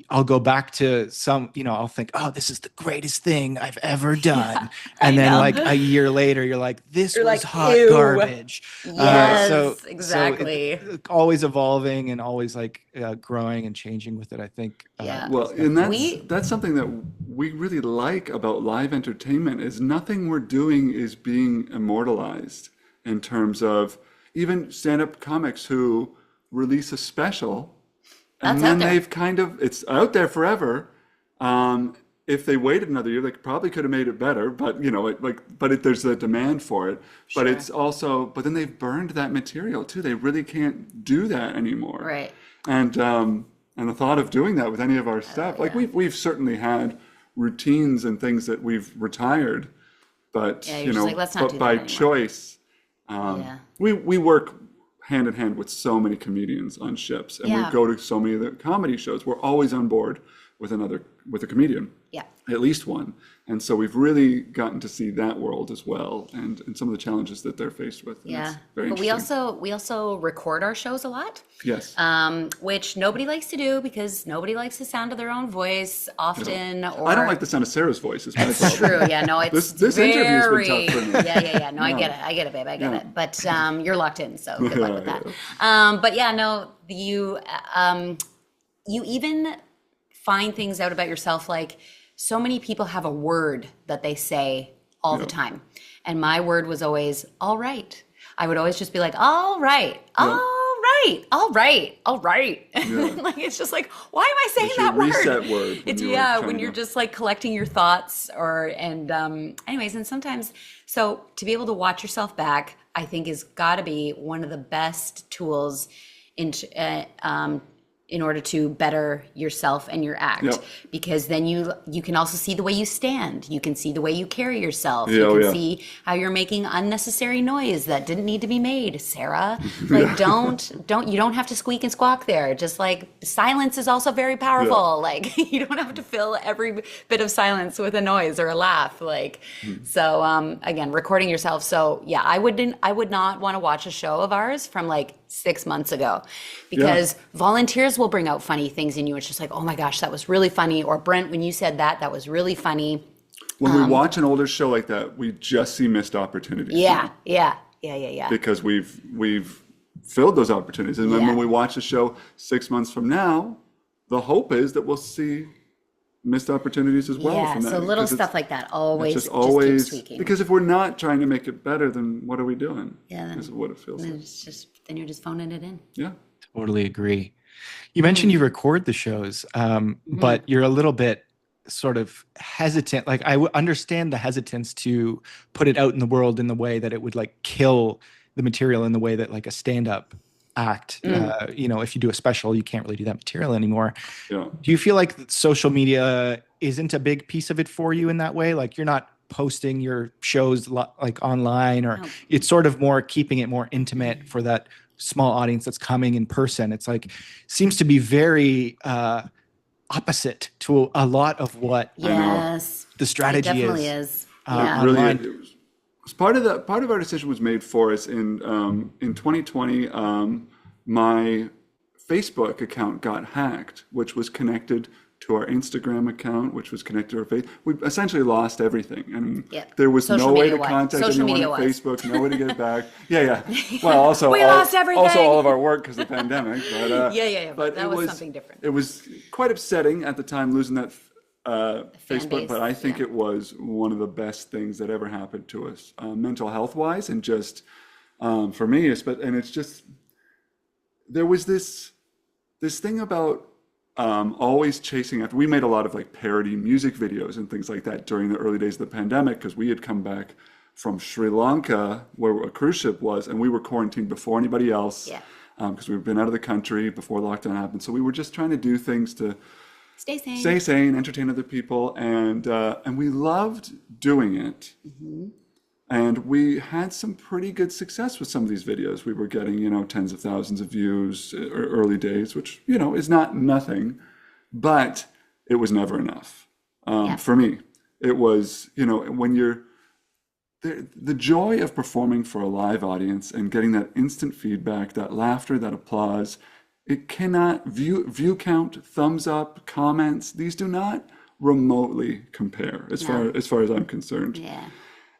I'll go back to some, I'll think, oh, this is the greatest thing I've ever done. And then like a year later, you're like, this You're was like, hot ew. garbage. Yes, exactly. Always evolving and always like growing and changing with it, I think. Yeah. Well, and that's something that we really like about live entertainment is nothing we're doing is being immortalized in terms of even stand-up comics who release a special and then they've it's out there forever. If they waited another year, they probably could have made it better, but there's a demand for it. But it's also, but then they've burned that material too. They really can't do that anymore. Right. And the thought of doing that with any of our stuff, like we've certainly had routines and things that we've retired, but let's not do that by anymore. Choice, we work hand in hand with so many comedians on ships, and we go to so many of the comedy shows. We're always on board with a comedian, at least one. And so we've really gotten to see that world as well, and some of the challenges that they're faced with. And it's very but we also record our shows a lot. Yes. Which nobody likes to do because nobody likes the sound of their own voice often. Or I don't like the sound of Sarah's voice. Is my problem. True. Yeah. No, it's this interview's been tough for me. Yeah. No, I get it, babe. I get it. But you're locked in, so good luck with that. But yeah, no, you even find things out about yourself, like so many people have a word that they say all the time. And my word was always, all right. I would always just be like, all right, all right, all right, all right. Like, it's just like, why am I saying that word? Reset word. It's when you're just like collecting your thoughts anyways, and sometimes, so to be able to watch yourself back, I think is gotta be one of the best tools in order to better yourself and your act, because then you can also see the way you stand, you can see the way you carry yourself, you can see how you're making unnecessary noise that didn't need to be made, Sarah. Like you don't have to squeak and squawk there. Just like silence is also very powerful. Like you don't have to fill every bit of silence with a noise or a laugh. Like so again, recording yourself. So yeah, I would not want to watch a show of ours from like 6 months ago, because volunteers will bring out funny things in you. It's just like, oh my gosh, that was really funny. Or Brent, when you said that was really funny. When we watch an older show like that, we just see missed opportunities. Yeah. Because we've filled those opportunities. And then when we watch a show 6 months from now, the hope is that we'll see missed opportunities as well. Yeah, from that. so little stuff like that always just keeps tweaking. Because if we're not trying to make it better, then what are we doing? Yeah, This is what it feels like. Then you're just phoning it in. Yeah. Totally agree. You mentioned you record the shows, but you're a little bit sort of hesitant. Like I understand the hesitance to put it out in the world in the way that it would like kill the material in the way that like a stand-up act, if you do a special, you can't really do that material anymore. Yeah. Do you feel like social media isn't a big piece of it for you in that way? Like you're not posting your shows like online, or it's sort of more keeping it more intimate for that small audience that's coming in person. It's like seems to be very opposite to a lot of what the strategy it definitely is. Really, it was part of our decision was made for us in 2020. My Facebook account got hacked, which was connected to our Instagram account, which was connected to our Facebook. We essentially lost everything. I mean, there was no way to contact anyone on Facebook, no way to get it back. Well, also we lost everything. Also all of our work because of the pandemic. But, But that was something different. It was quite upsetting at the time losing that Facebook, but I think it was one of the best things that ever happened to us, mental health wise, and just for me. And it's just there was this thing about always chasing after. We made a lot of like parody music videos and things like that during the early days of the pandemic, because we had come back from Sri Lanka where a cruise ship was, and we were quarantined before anybody else, because we've been out of the country before lockdown happened. So we were just trying to do things to stay sane, entertain other people, and we loved doing it. And we had some pretty good success with some of these videos. We were getting, tens of thousands of views early days, which, is not nothing, but it was never enough. For me, it was, when you're, the joy of performing for a live audience and getting that instant feedback, that laughter, that applause, it cannot view count, thumbs up, comments. These do not remotely compare as far as I'm concerned. Yeah.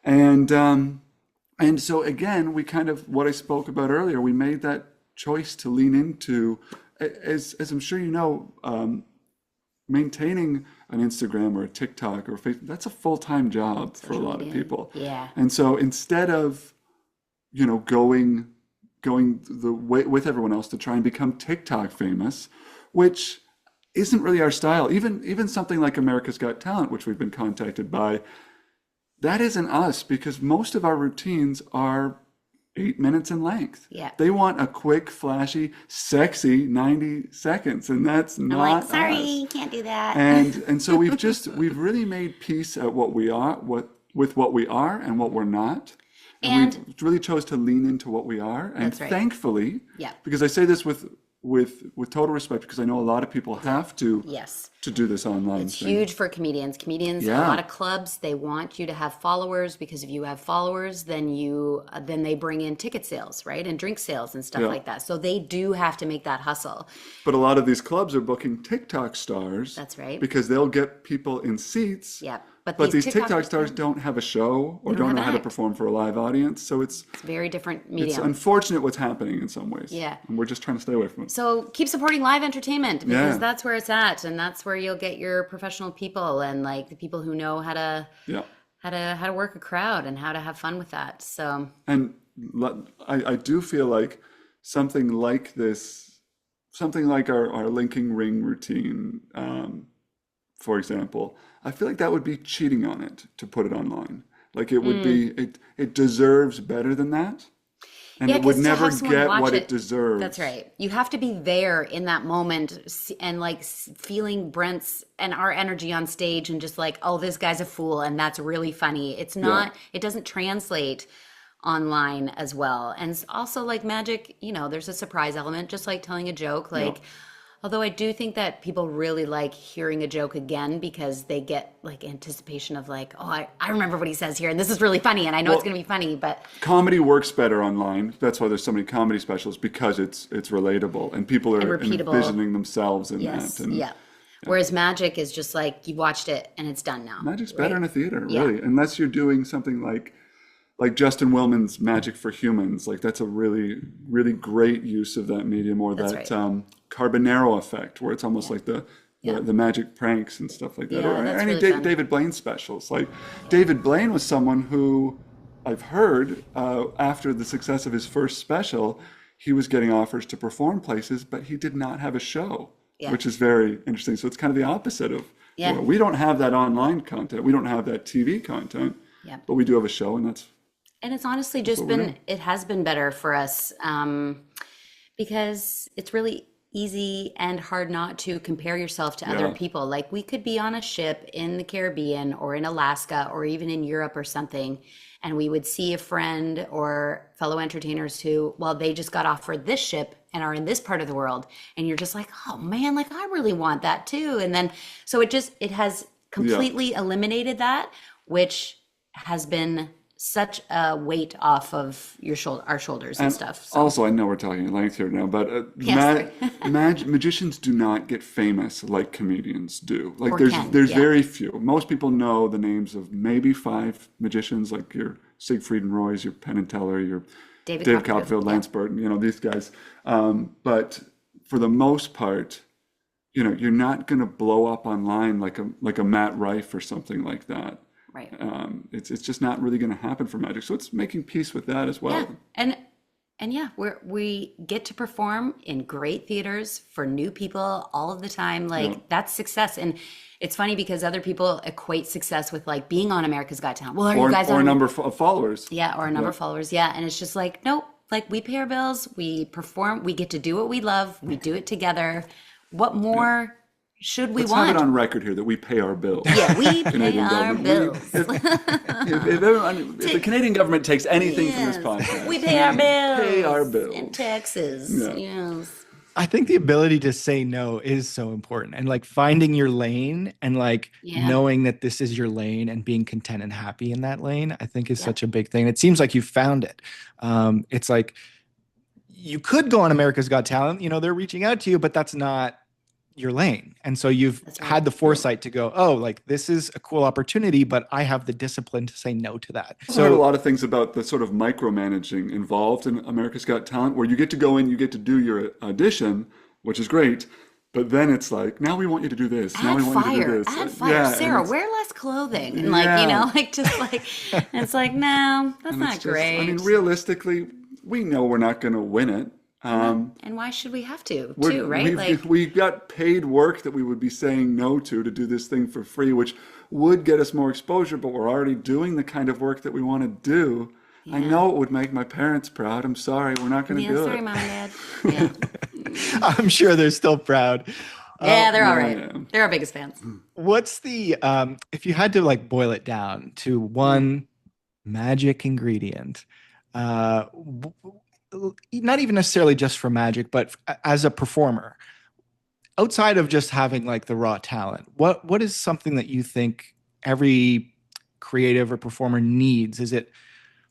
And so again, we kind of what I spoke about earlier. We made that choice to lean into, as I'm sure you know, maintaining an Instagram or a TikTok or Facebook. That's a full-time job for a lot of people. Yeah. And so instead of going the way with everyone else to try and become TikTok famous, which isn't really our style. Even something like America's Got Talent, which we've been contacted by, that isn't us because most of our routines are 8 minutes in length. Yeah. They want a quick, flashy, sexy 90 seconds, and that's I'm not like, sorry, us. can't do that. And so we've really made peace at what we are, with what we are and what we're not. And we really chose to lean into what we are. And That's right. thankfully, Yeah. because I say this with total respect, because I know a lot of people have to Yes. to do this online It's thing. huge for comedians. Comedians, a Yeah. lot of clubs, they want you to have followers because if you have followers, then then they bring in ticket sales, right? And drink sales and stuff Yeah. like that. So they do have to make that hustle. But a lot of these clubs are booking TikTok stars. That's right. Because they'll get people in seats. Yeah. But these TikTok stars don't have a show or don't have know an how to act. perform for a live audience. So it's very different it's medium. unfortunate what's happening in some ways. Yeah. And we're just trying to stay away from it. So keep supporting live entertainment because Yeah. that's where it's at, and that's where you'll get your professional people and like the people who know how to Yeah. how to work a crowd and how to have fun with that. So And I do feel like something like this, something like our linking ring routine, for example, I feel like that would be cheating on it to put it online. Like it would be, it deserves better than that. And Yeah, it would 'cause to never have someone get watch what it- it deserves. that's right. You have to be there in that moment and like feeling Brent's and our energy on stage and just like, oh, this guy's a fool and that's really funny. It's not, it doesn't translate online as well. And it's also like magic, there's a surprise element, just like telling a joke. Like, although I do think that people really like hearing a joke again because they get like anticipation of like, oh, I remember what he says here and this is really funny and I know it's going to be funny, but Comedy works better online. That's why there's so many comedy specials, because it's relatable and people are repeatable. envisioning themselves in yes, that. And yeah. Whereas magic is just like you watched it and it's done now. magic's better in a theater, Yeah. really, unless you're doing something like Justin Willman's Magic for Humans. Like that's a really, really great use of that medium, or That's that right. Carbonaro effect, where it's almost like the magic pranks and stuff like that, Yeah, or that's any really fun. David Blaine specials. Like David Blaine was someone who I've heard after the success of his first special, he was getting offers to perform places, but he did not have a show, Yeah. which is very interesting. So it's kind of the opposite of, Yeah. we don't have that online content, we don't have that TV content, Yeah. but we do have a show, and that's And it's honestly just what we're been, doing. it has been better for us because it's really easy and hard not to compare yourself to other Yeah. people. Like we could be on a ship in the Caribbean or in Alaska or even in Europe or something, and we would see a friend or fellow entertainers who, well, they just got offered this ship and are in this part of the world. And you're just like, oh man, like I really want that too. And then, so it has completely eliminated that, which has been such a weight off of our shoulders and stuff. So. Also, I know we're talking at length here now, but Yeah, magicians do not get famous like comedians do. Like Or there's can, there's yeah. very few. Most people know the names of maybe 5 magicians, like your Siegfried and Roy's, your Penn and Teller, your David Copperfield, Copperfield, Lance Burton, these guys. But for the most part, you're not going to blow up online like a Matt Rife or something like that. Right. It's just not really going to happen for magic. So it's making peace with that as well. Yeah. And yeah, we get to perform in great theaters for new people all of the time. Like that's success. And it's funny because other people equate success with like being on America's Got Talent. Well, are you guys Or on? a number of followers. Yeah, or a number of followers. Yeah. And it's just like, nope, like we pay our bills, we perform, we get to do what we love, we do it together. What more should we Let's want? have it on record here that we pay our bills. Yeah, we pay Canadian our government. bills. If the Canadian government takes anything from this Yes. podcast, We pay our bills. pay our bills. In taxes. Yeah. Yes. I think the ability to say no is so important, and like finding your lane and like Yeah. knowing that this is your lane and being content and happy in that lane, I think is such a big thing. It seems like you found it. It's like you could go on America's Got Talent, they're reaching out to you, but that's not your lane. And so you've had the foresight to go, oh, like this is a cool opportunity, but I have the discipline to say no to that. I've heard a lot of things about the sort of micromanaging involved in America's Got Talent, where you get to go in, you get to do your audition, which is great. But then it's like, now we want you to do this. Now we want you to do this. Add fire. Yeah, Sarah, wear less clothing. And it's like, no, that's not great. I mean, realistically, we know we're not going to win it. And why should we have to, too, right? We got paid work that we would be saying no to do this thing for free, which would get us more exposure, but we're already doing the kind of work that we want to do. Yeah. I know it would make my parents proud. I'm sorry, we're not going to do it. Sorry, Mom and Dad. Yeah. I'm sure they're still proud. Yeah, they're all right. Yeah. They're our biggest fans. What's the, if you had to like boil it down to one magic ingredient, not even necessarily just for magic, but as a performer, outside of just having like the raw talent, what is something that you think every creative or performer needs? Is it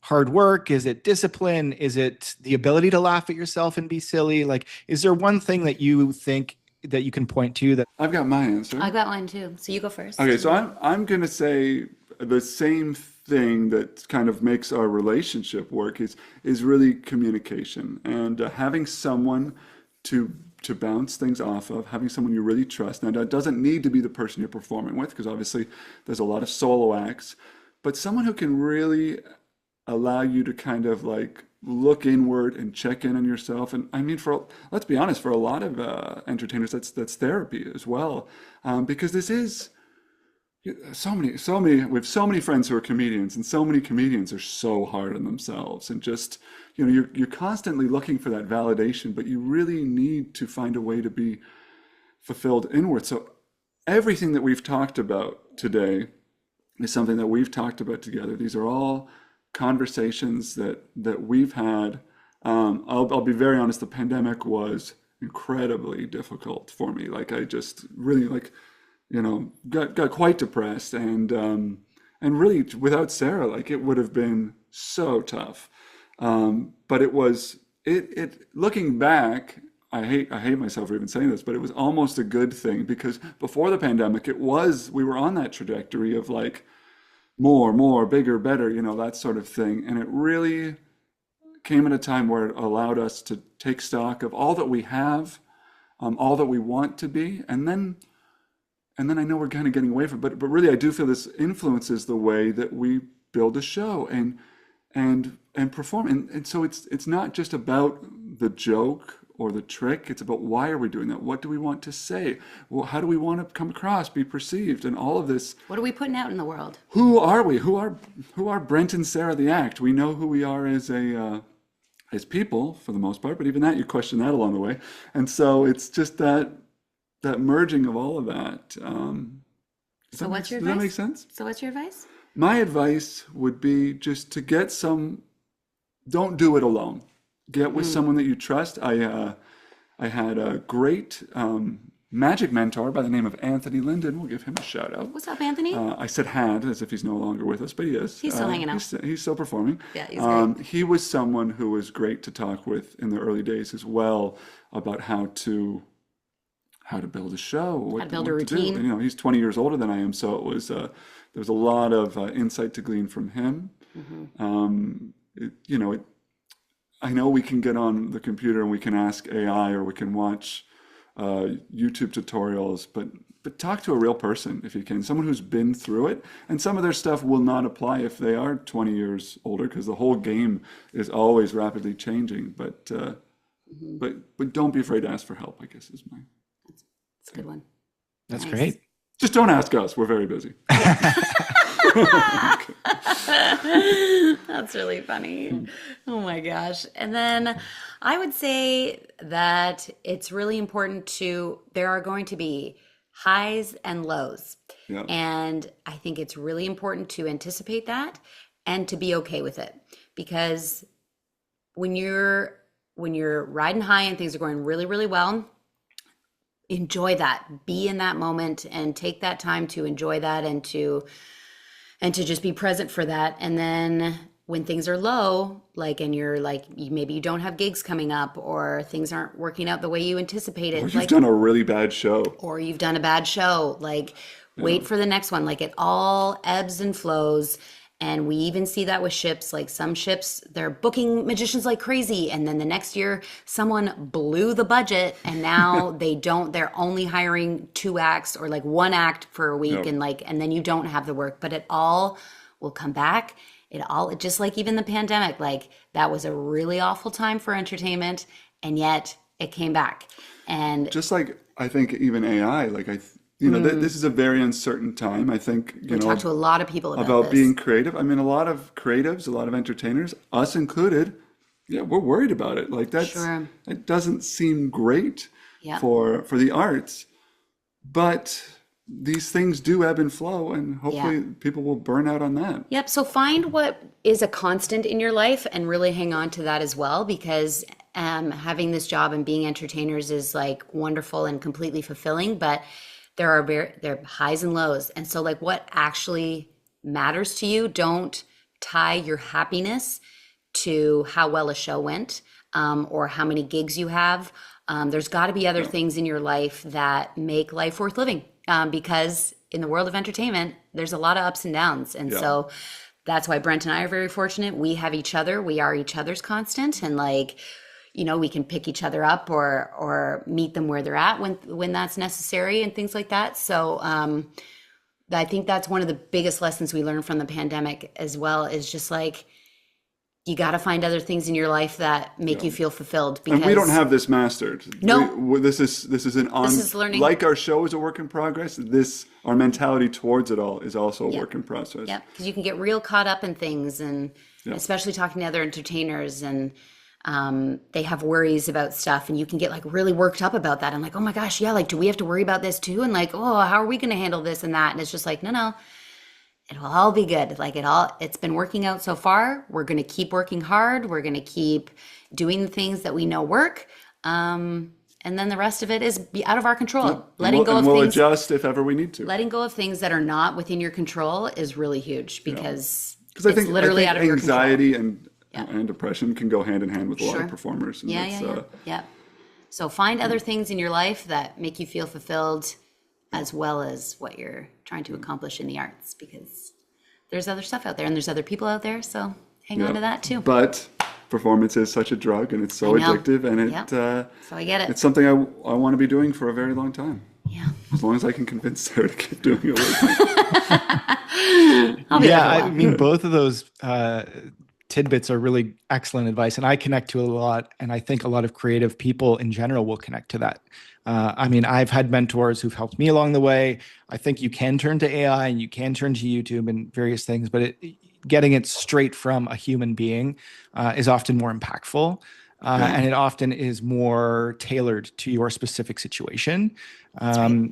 hard work? Is it discipline? Is it the ability to laugh at yourself and be silly? Like, is there one thing that you think that you can point to that? I've got my answer. I got one too. So you go first. Okay, so I'm going to say the same thing that kind of makes our relationship work is really communication, and having someone to bounce things off of, having someone you really trust. Now, that doesn't need to be the person you're performing with, because obviously there's a lot of solo acts, but someone who can really allow you to kind of like look inward and check in on yourself. And I mean, let's be honest, for a lot of entertainers, that's therapy as well, because this is so many. We have so many friends who are comedians, and so many comedians are so hard on themselves, and just you're constantly looking for that validation, but you really need to find a way to be fulfilled inward. So everything that we've talked about today is something that we've talked about together. These are all conversations that we've had. I'll be very honest, the pandemic was incredibly difficult for me. Like, I just really got quite depressed, and really without Sarah, like, it would have been so tough. But it looking back, I hate myself for even saying this, but it was almost a good thing, because before the pandemic, we were on that trajectory of like more, bigger, better, that sort of thing. And it really came at a time where it allowed us to take stock of all that we have, all that we want to be. And then I know we're kind of getting away from it, but really I do feel this influences the way that we build a show and perform. And so it's not just about the joke or the trick. It's about, why are we doing that? What do we want to say? Well, how do we want to come across, be perceived, and all of this? What are we putting out in the world? Who are we? Who are Brent and Sarah the act? We know who we are as as people for the most part, but even that, you question that along the way. And so it's just that merging of all of that. Does that make sense? So what's your advice? My advice would be just to don't do it alone. Get with someone that you trust. I had a great magic mentor by the name of Anthony Linden. We'll give him a shout out. What's up, Anthony? I said had, as if he's no longer with us, but he is. He's still hanging out. He's still performing. Yeah, he's great. He was someone who was great to talk with in the early days as well, about how to build a show, how to build a routine. And, he's 20 years older than I am, so it was there was a lot of insight to glean from him. Mm-hmm. I know we can get on the computer and we can ask AI, or we can watch YouTube tutorials, but talk to a real person if you can, someone who's been through it. And some of their stuff will not apply if they are 20 years older, because the whole game is always rapidly changing. But don't be afraid to ask for help, I guess is my. That's a good one. That's great. Just don't ask us. We're very busy. That's really funny. Oh my gosh. And then I would say that it's really important there are going to be highs and lows. Yeah. And I think it's really important to anticipate that and to be okay with it. Because when you're riding high and things are going really, really well, enjoy that, be in that moment, and take that time to enjoy that, and to just be present for that. And then when things are low, like, and you're like, maybe you don't have gigs coming up, or things aren't working out the way you anticipated, Or you've like, done a really bad show. or you've done a bad show, like, wait for the next one. Like, it all ebbs and flows. And we even see that with ships. Like, some ships, they're booking magicians like crazy, and then the next year someone blew the budget, and now they're only hiring 2 acts or like 1 act for a week. Yep. And like, and then you don't have the work, but it all will come back. It just like even the pandemic, like, that was a really awful time for entertainment, and yet it came back. And Just like, I think even AI, like this is a very uncertain time. I think, we talked to a lot of people about this. being creative. I mean, a lot of creatives, a lot of entertainers, us included, yeah, we're worried about it. Like, Sure. it doesn't seem great Yeah. for the arts, but these things do ebb and flow, and hopefully people will burn out on that. Yep. So find what is a constant in your life and really hang on to that as well, because having this job and being entertainers is like wonderful and completely fulfilling, but there are highs and lows. And so, like, what actually matters to you, don't tie your happiness to how well a show went, or how many gigs you have. There's got to be other things in your life that make life worth living, because in the world of entertainment, there's a lot of ups and downs. And so that's why Brent and I are very fortunate. We have each other. We are each other's constant. And like, we can pick each other up or meet them where they're at when that's necessary and things like that. So I think that's one of the biggest lessons we learned from the pandemic as well, is just like, you got to find other things in your life that make you feel fulfilled. Because And we don't have this mastered. No. This is learning. Like our show is a work in progress. Our mentality towards it all is also a work in process. Yeah, because you can get real caught up in things, and especially talking to other entertainers, and they have worries about stuff, and you can get like really worked up about that. And like, oh my gosh, yeah, like, do we have to worry about this too? And like, oh, how are we going to handle this and that? And it's just like, no, it'll all be good. Like, it's been working out so far. We're going to keep working hard. We're going to keep doing the things that we know work. And then the rest of it is out of our control. Letting go of we'll things. adjust if ever we need to. Letting go of things that are not within your control is really huge, because I it's think literally out of your control. anxiety and depression can go hand in hand with a lot of performers. And Yeah. So find other things in your life that make you feel fulfilled, as well as what you're trying to accomplish in the arts, because there's other stuff out there and there's other people out there. So hang on to that too. But performance is such a drug, and it's so addictive, and so I get it. It's something I want to be doing for a very long time. Yeah. As long as I can convince Sarah to keep doing it with me. I mean, both of those tidbits are really excellent advice, and I connect to a lot, and I think a lot of creative people in general will connect to that. I mean, I've had mentors who've helped me along the way. I think you can turn to AI and you can turn to YouTube and various things, but getting it straight from a human being is often more impactful. And it often is more tailored to your specific situation.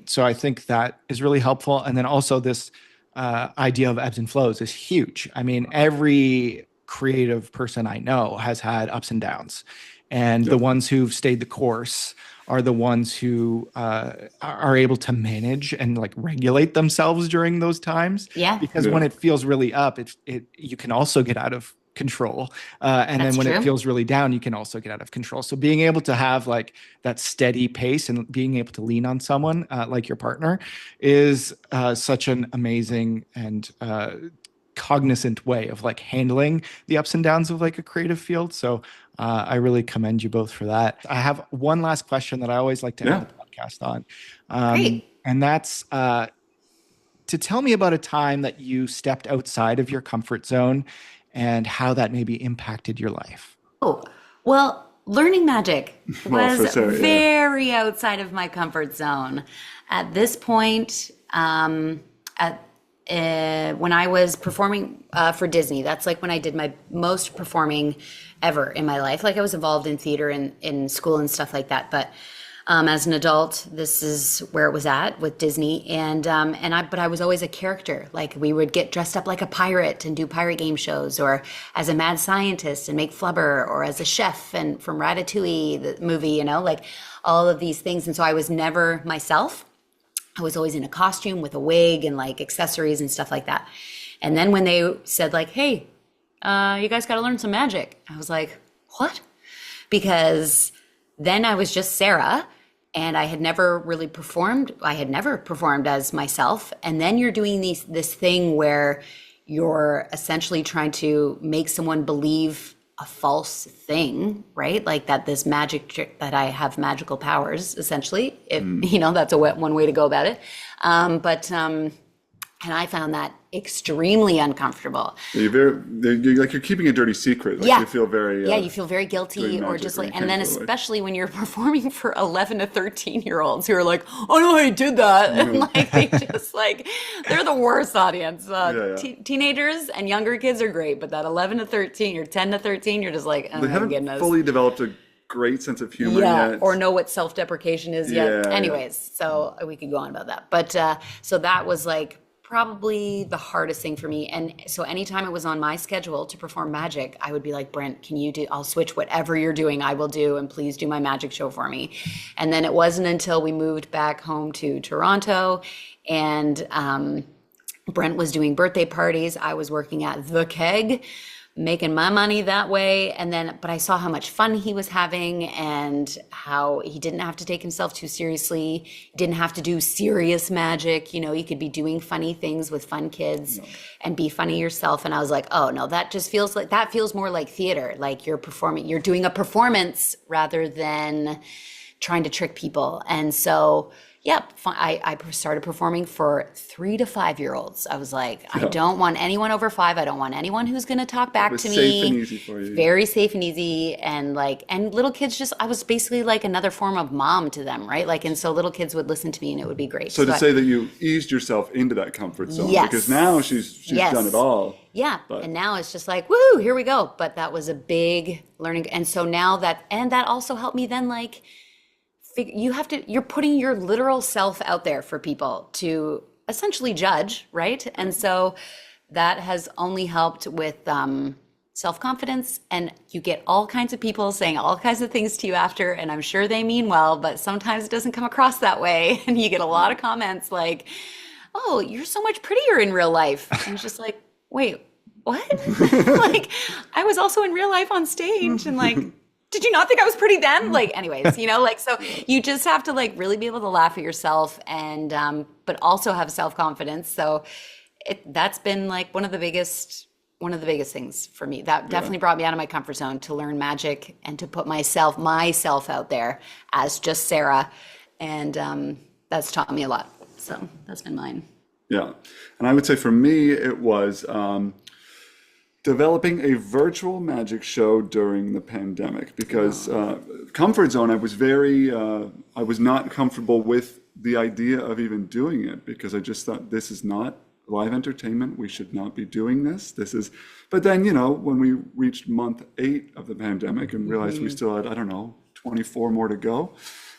So I think that is really helpful. And then also this idea of ebbs and flows is huge. I mean, every creative person I know has had ups and downs. And the ones who've stayed the course are the ones who are able to manage and like regulate themselves during those times. Yeah. Because when it feels really up, you can also get out of control. And then when it feels really down, you can also get out of control. So being able to have like that steady pace and being able to lean on someone like your partner is such an amazing and cognizant way of like handling the ups and downs of like a creative field. So I really commend you both for that. I have one last question that I always like to end the podcast on. Great. And that's to tell me about a time that you stepped outside of your comfort zone and how that maybe impacted your life. Oh, well, learning magic was Sarah, very outside of my comfort zone. At this point, when I was performing for Disney, that's like when I did my most performing ever in my life. Like, I was involved in theater in school and stuff like that, but as an adult, this is where it was at with Disney. But I was always a character. Like, we would get dressed up like a pirate and do pirate game shows, or as a mad scientist and make flubber, or as a chef and from Ratatouille, the movie, like all of these things. And so I was never myself. I was always in a costume with a wig and like accessories and stuff like that. And then when they said like, hey, you guys got to learn some magic. I was like, what? Because then I was just Sarah and I had never really performed. I had never performed as myself. And then you're doing this thing where you're essentially trying to make someone believe a false thing, right? Like that this magic trick, that I have magical powers, essentially, if that's one way to go about it. And I found that extremely uncomfortable. You're keeping a dirty secret. Like you feel very you feel very guilty, or just like, and then especially when you're performing for 11 to 13-year-olds who are like, oh no, I did that, and like they just like they're the worst audience. Teenagers and younger kids are great, but that 11 to 13 or 10 to 13, you're just like, oh they my haven't goodness, fully developed a great sense of humor yet, or know what self-deprecation is yet. Anyways, so we could go on about that, but so that was like probably the hardest thing for me. And so anytime it was on my schedule to perform magic, I would be like, Brent, I'll switch whatever you're doing, I will do, and please do my magic show for me. And then it wasn't until we moved back home to Toronto and Brent was doing birthday parties. I was working at The Keg, making my money that way. But I saw how much fun he was having and how he didn't have to take himself too seriously. He didn't have to do serious magic. You could be doing funny things with fun kids and be funny yourself. And I was like, oh no, that feels more like theater. Like you're doing a performance rather than trying to trick people. And so I started performing for 3 to 5-year-olds. I was like, I don't want anyone over 5. I don't want anyone who's going to talk back to me. Safe and easy for you. Very safe and easy. And little kids I was basically like another form of mom to them, right? Like, and so little kids would listen to me and it would be great. So to say that you eased yourself into that comfort zone, because now she's done it all. Yeah. And now it's just like, woo, here we go. But that was a big learning. And so now that also helped me then like, you're putting your literal self out there for people to essentially judge, right? And so that has only helped with self-confidence, and you get all kinds of people saying all kinds of things to you after, and I'm sure they mean well, but sometimes it doesn't come across that way. And you get a lot of comments like, oh, you're so much prettier in real life. And it's just like, wait, what? Like, I was also in real life on stage, and like, did you not think I was pretty then? Like, anyways, so you just have to like really be able to laugh at yourself and, but also have self-confidence. So that's been like one of the biggest things for me. That definitely brought me out of my comfort zone to learn magic and to put myself out there as just Sarah. And that's taught me a lot. So that's been mine. Yeah. And I would say for me, it was, developing a virtual magic show during the pandemic, because comfort zone, I was not comfortable with the idea of even doing it, because I just thought, this is not live entertainment. We should not be doing this. But then, when we reached month 8 of the pandemic and realized we still had, 24 more to go,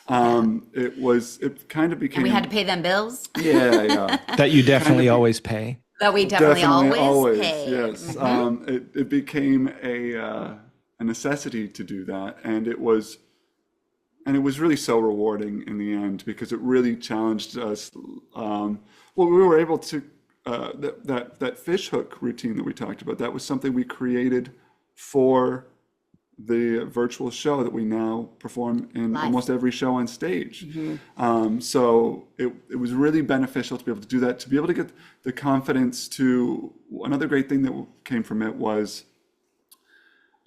it kind of became. And we had to pay them bills. Yeah. That you definitely always pay. That we definitely always pay. Yes. It became a necessity to do that, and it was really so rewarding in the end, because it really challenged us. We were able to that fish hook routine that we talked about. That was something we created for the virtual show that we now perform in almost every show on stage. So it was really beneficial to be able to do that, to be able to get the confidence to. Another great thing that came from it was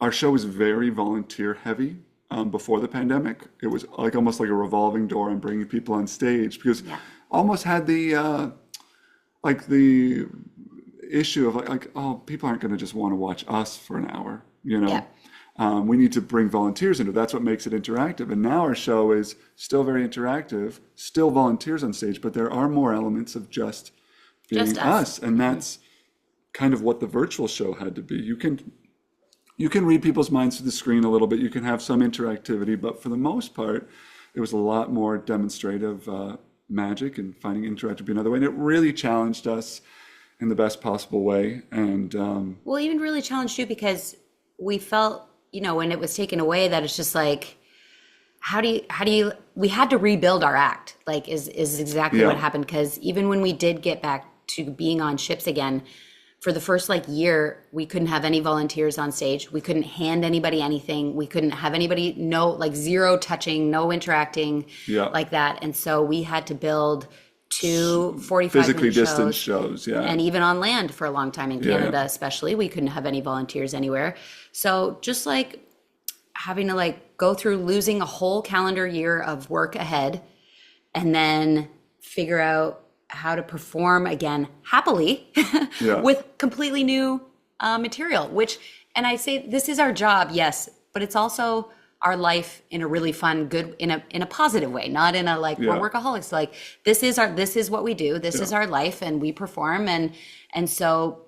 our show was very volunteer heavy before the pandemic. It was almost like a revolving door on bringing people on stage, because almost had the issue of oh, people aren't going to just want to watch us for an hour, we need to bring volunteers into it. That's what makes it interactive. And now our show is still very interactive, still volunteers on stage, but there are more elements of just being us. And that's kind of what the virtual show had to be. You can read people's minds through the screen a little bit. You can have some interactivity, but for the most part, it was a lot more demonstrative magic, and finding interactive to be another way. And it really challenged us in the best possible way. And even really challenged you, because we felt, when it was taken away, that it's just like, how do you, we had to rebuild our act, like is exactly what happened. Because even when we did get back to being on ships again, for the first like year, we couldn't have any volunteers on stage. We couldn't hand anybody anything. We couldn't have anybody, no, like zero touching, no interacting like that. And so we had to build 2 physically 45-minute distanced shows. Yeah. And even on land for a long time in Canada, especially, we couldn't have any volunteers anywhere. So just like having to like go through losing a whole calendar year of work ahead and then figure out how to perform again happily with completely new material, which, and I say this is our job, yes, but it's also our life in a really fun, good, in a positive way, not in a like we're workaholics. Like this is what we do. This is our life, and we perform. And so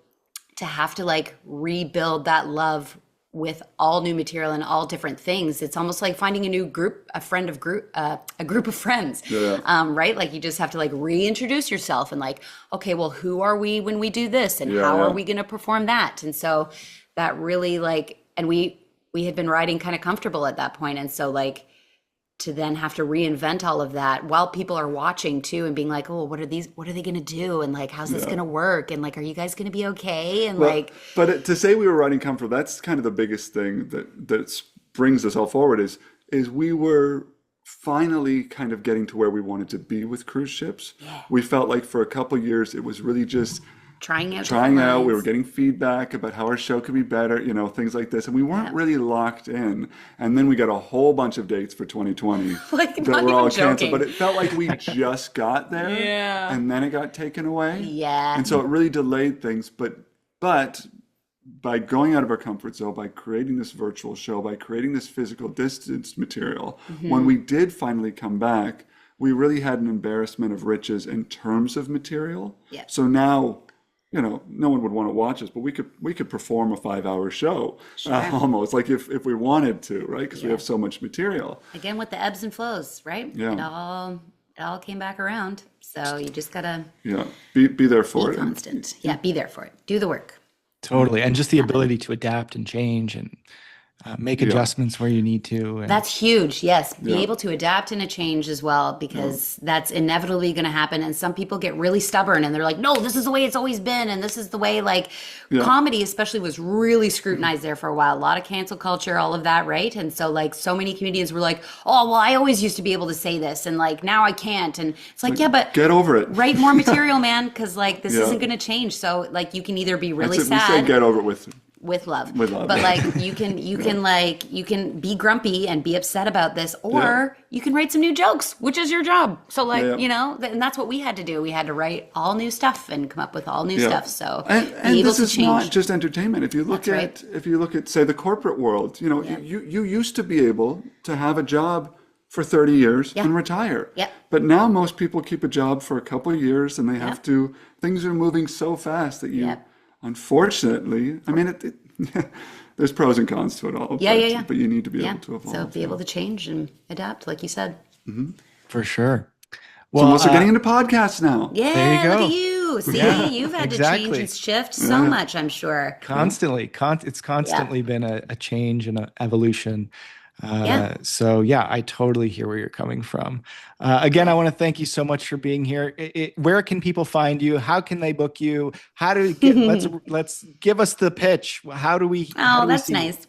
to have to like rebuild that love with all new material and all different things, it's almost like finding a new group, a group of friends, right? Like you just have to like reintroduce yourself and like, okay, well, who are we when we do this, and how are we going to perform that? And so that really like, and we had been writing kind of comfortable at that point, and so like to then have to reinvent all of that while people are watching too and being like, oh, what are they going to do? And like, how's this going to work? And like, are you guys going to be okay? And but to say we were writing comfortable, that's kind of the biggest thing that brings us all forward is we were finally kind of getting to where we wanted to be with cruise ships. We felt like for a couple of years, it was really just trying out. We were getting feedback about how our show could be better, things like this. And we weren't really locked in. And then we got a whole bunch of dates for 2020 like, that were all canceled. But it felt like we just got there. And then it got taken away. And so it really delayed things. But by going out of our comfort zone, by creating this virtual show, by creating this physical distance material, when we did finally come back, we really had an embarrassment of riches in terms of material. So now, no one would want to watch us, but we could perform a 5-hour show almost, like if we wanted to, right? Because we have so much material. Again, with the ebbs and flows, right? It all came back around. So you just gotta be there for it. Constant. Be there for it. Do the work. Totally, and just the ability to adapt and change and make adjustments where you need to. And that's huge. Yes. Be able to adapt and a change as well, because that's inevitably going to happen. And some people get really stubborn and they're like, no, this is the way it's always been. And this is the way, like comedy especially was really scrutinized there for a while. A lot of cancel culture, all of that. Right. And so like so many comedians were like, oh, well, I always used to be able to say this. And like, now I can't. And it's like, but get over it. Write more material, man. Cause like, this isn't going to change. So like, you can either be really sad. We say get over it with love. But like you can be grumpy and be upset about this, or you can write some new jokes, which is your job. So like, and that's what we had to do. We had to write all new stuff and come up with all new stuff. So and this is not just entertainment. If you look at say the corporate world, you used to be able to have a job for 30 years and retire. But now most people keep a job for a couple of years and they have to, things are moving so fast that you unfortunately, I mean, there's pros and cons to it all. But you need to be able to evolve. So be able to change and adapt, like you said. For sure. Well, so also getting into podcasts now. Yeah, there you go. Look at you. See, you've had to change and shift so much, I'm sure. Constantly. It's constantly been a change and an evolution. So I totally hear where you're coming from. Again, I want to thank you so much for being here. Where can people find you? How can they book you? How do let's give us the pitch. How do we? That's nice.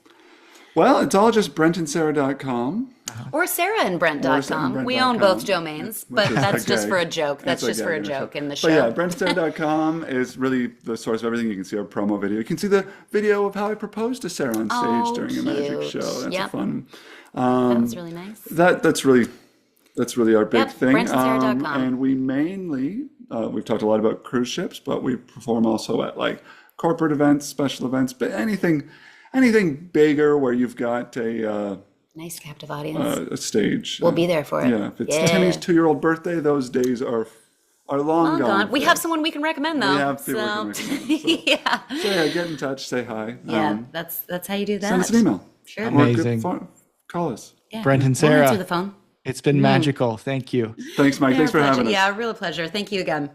Well, it's all just brentandsarah.com. Or sarahandbrent.com. We own both domains, but that's just for a joke. That's just for a joke in the show. But brentandsarah.com is really the source of everything. You can see our promo video. You can see the video of how I proposed to Sarah on stage during a magic show. That's a fun. That was really nice. That's really our big thing. brentandsarah.com. And we mainly, we've talked a lot about cruise ships, but we perform also at like corporate events, special events, but anything bigger where you've got a nice captive audience, a stage. We'll be there for it. If it's Timmy's 2-year-old birthday, those days are long gone. We have someone we can recommend though. We have people we can recommend. So get in touch, say hi. That's how you do that. Send us an email. Sure. Amazing. Call us. Brent and Sarah. We'll answer the phone. It's been magical. Thank you. Thanks, Mike. Thanks for having us. Yeah, real pleasure. Thank you again.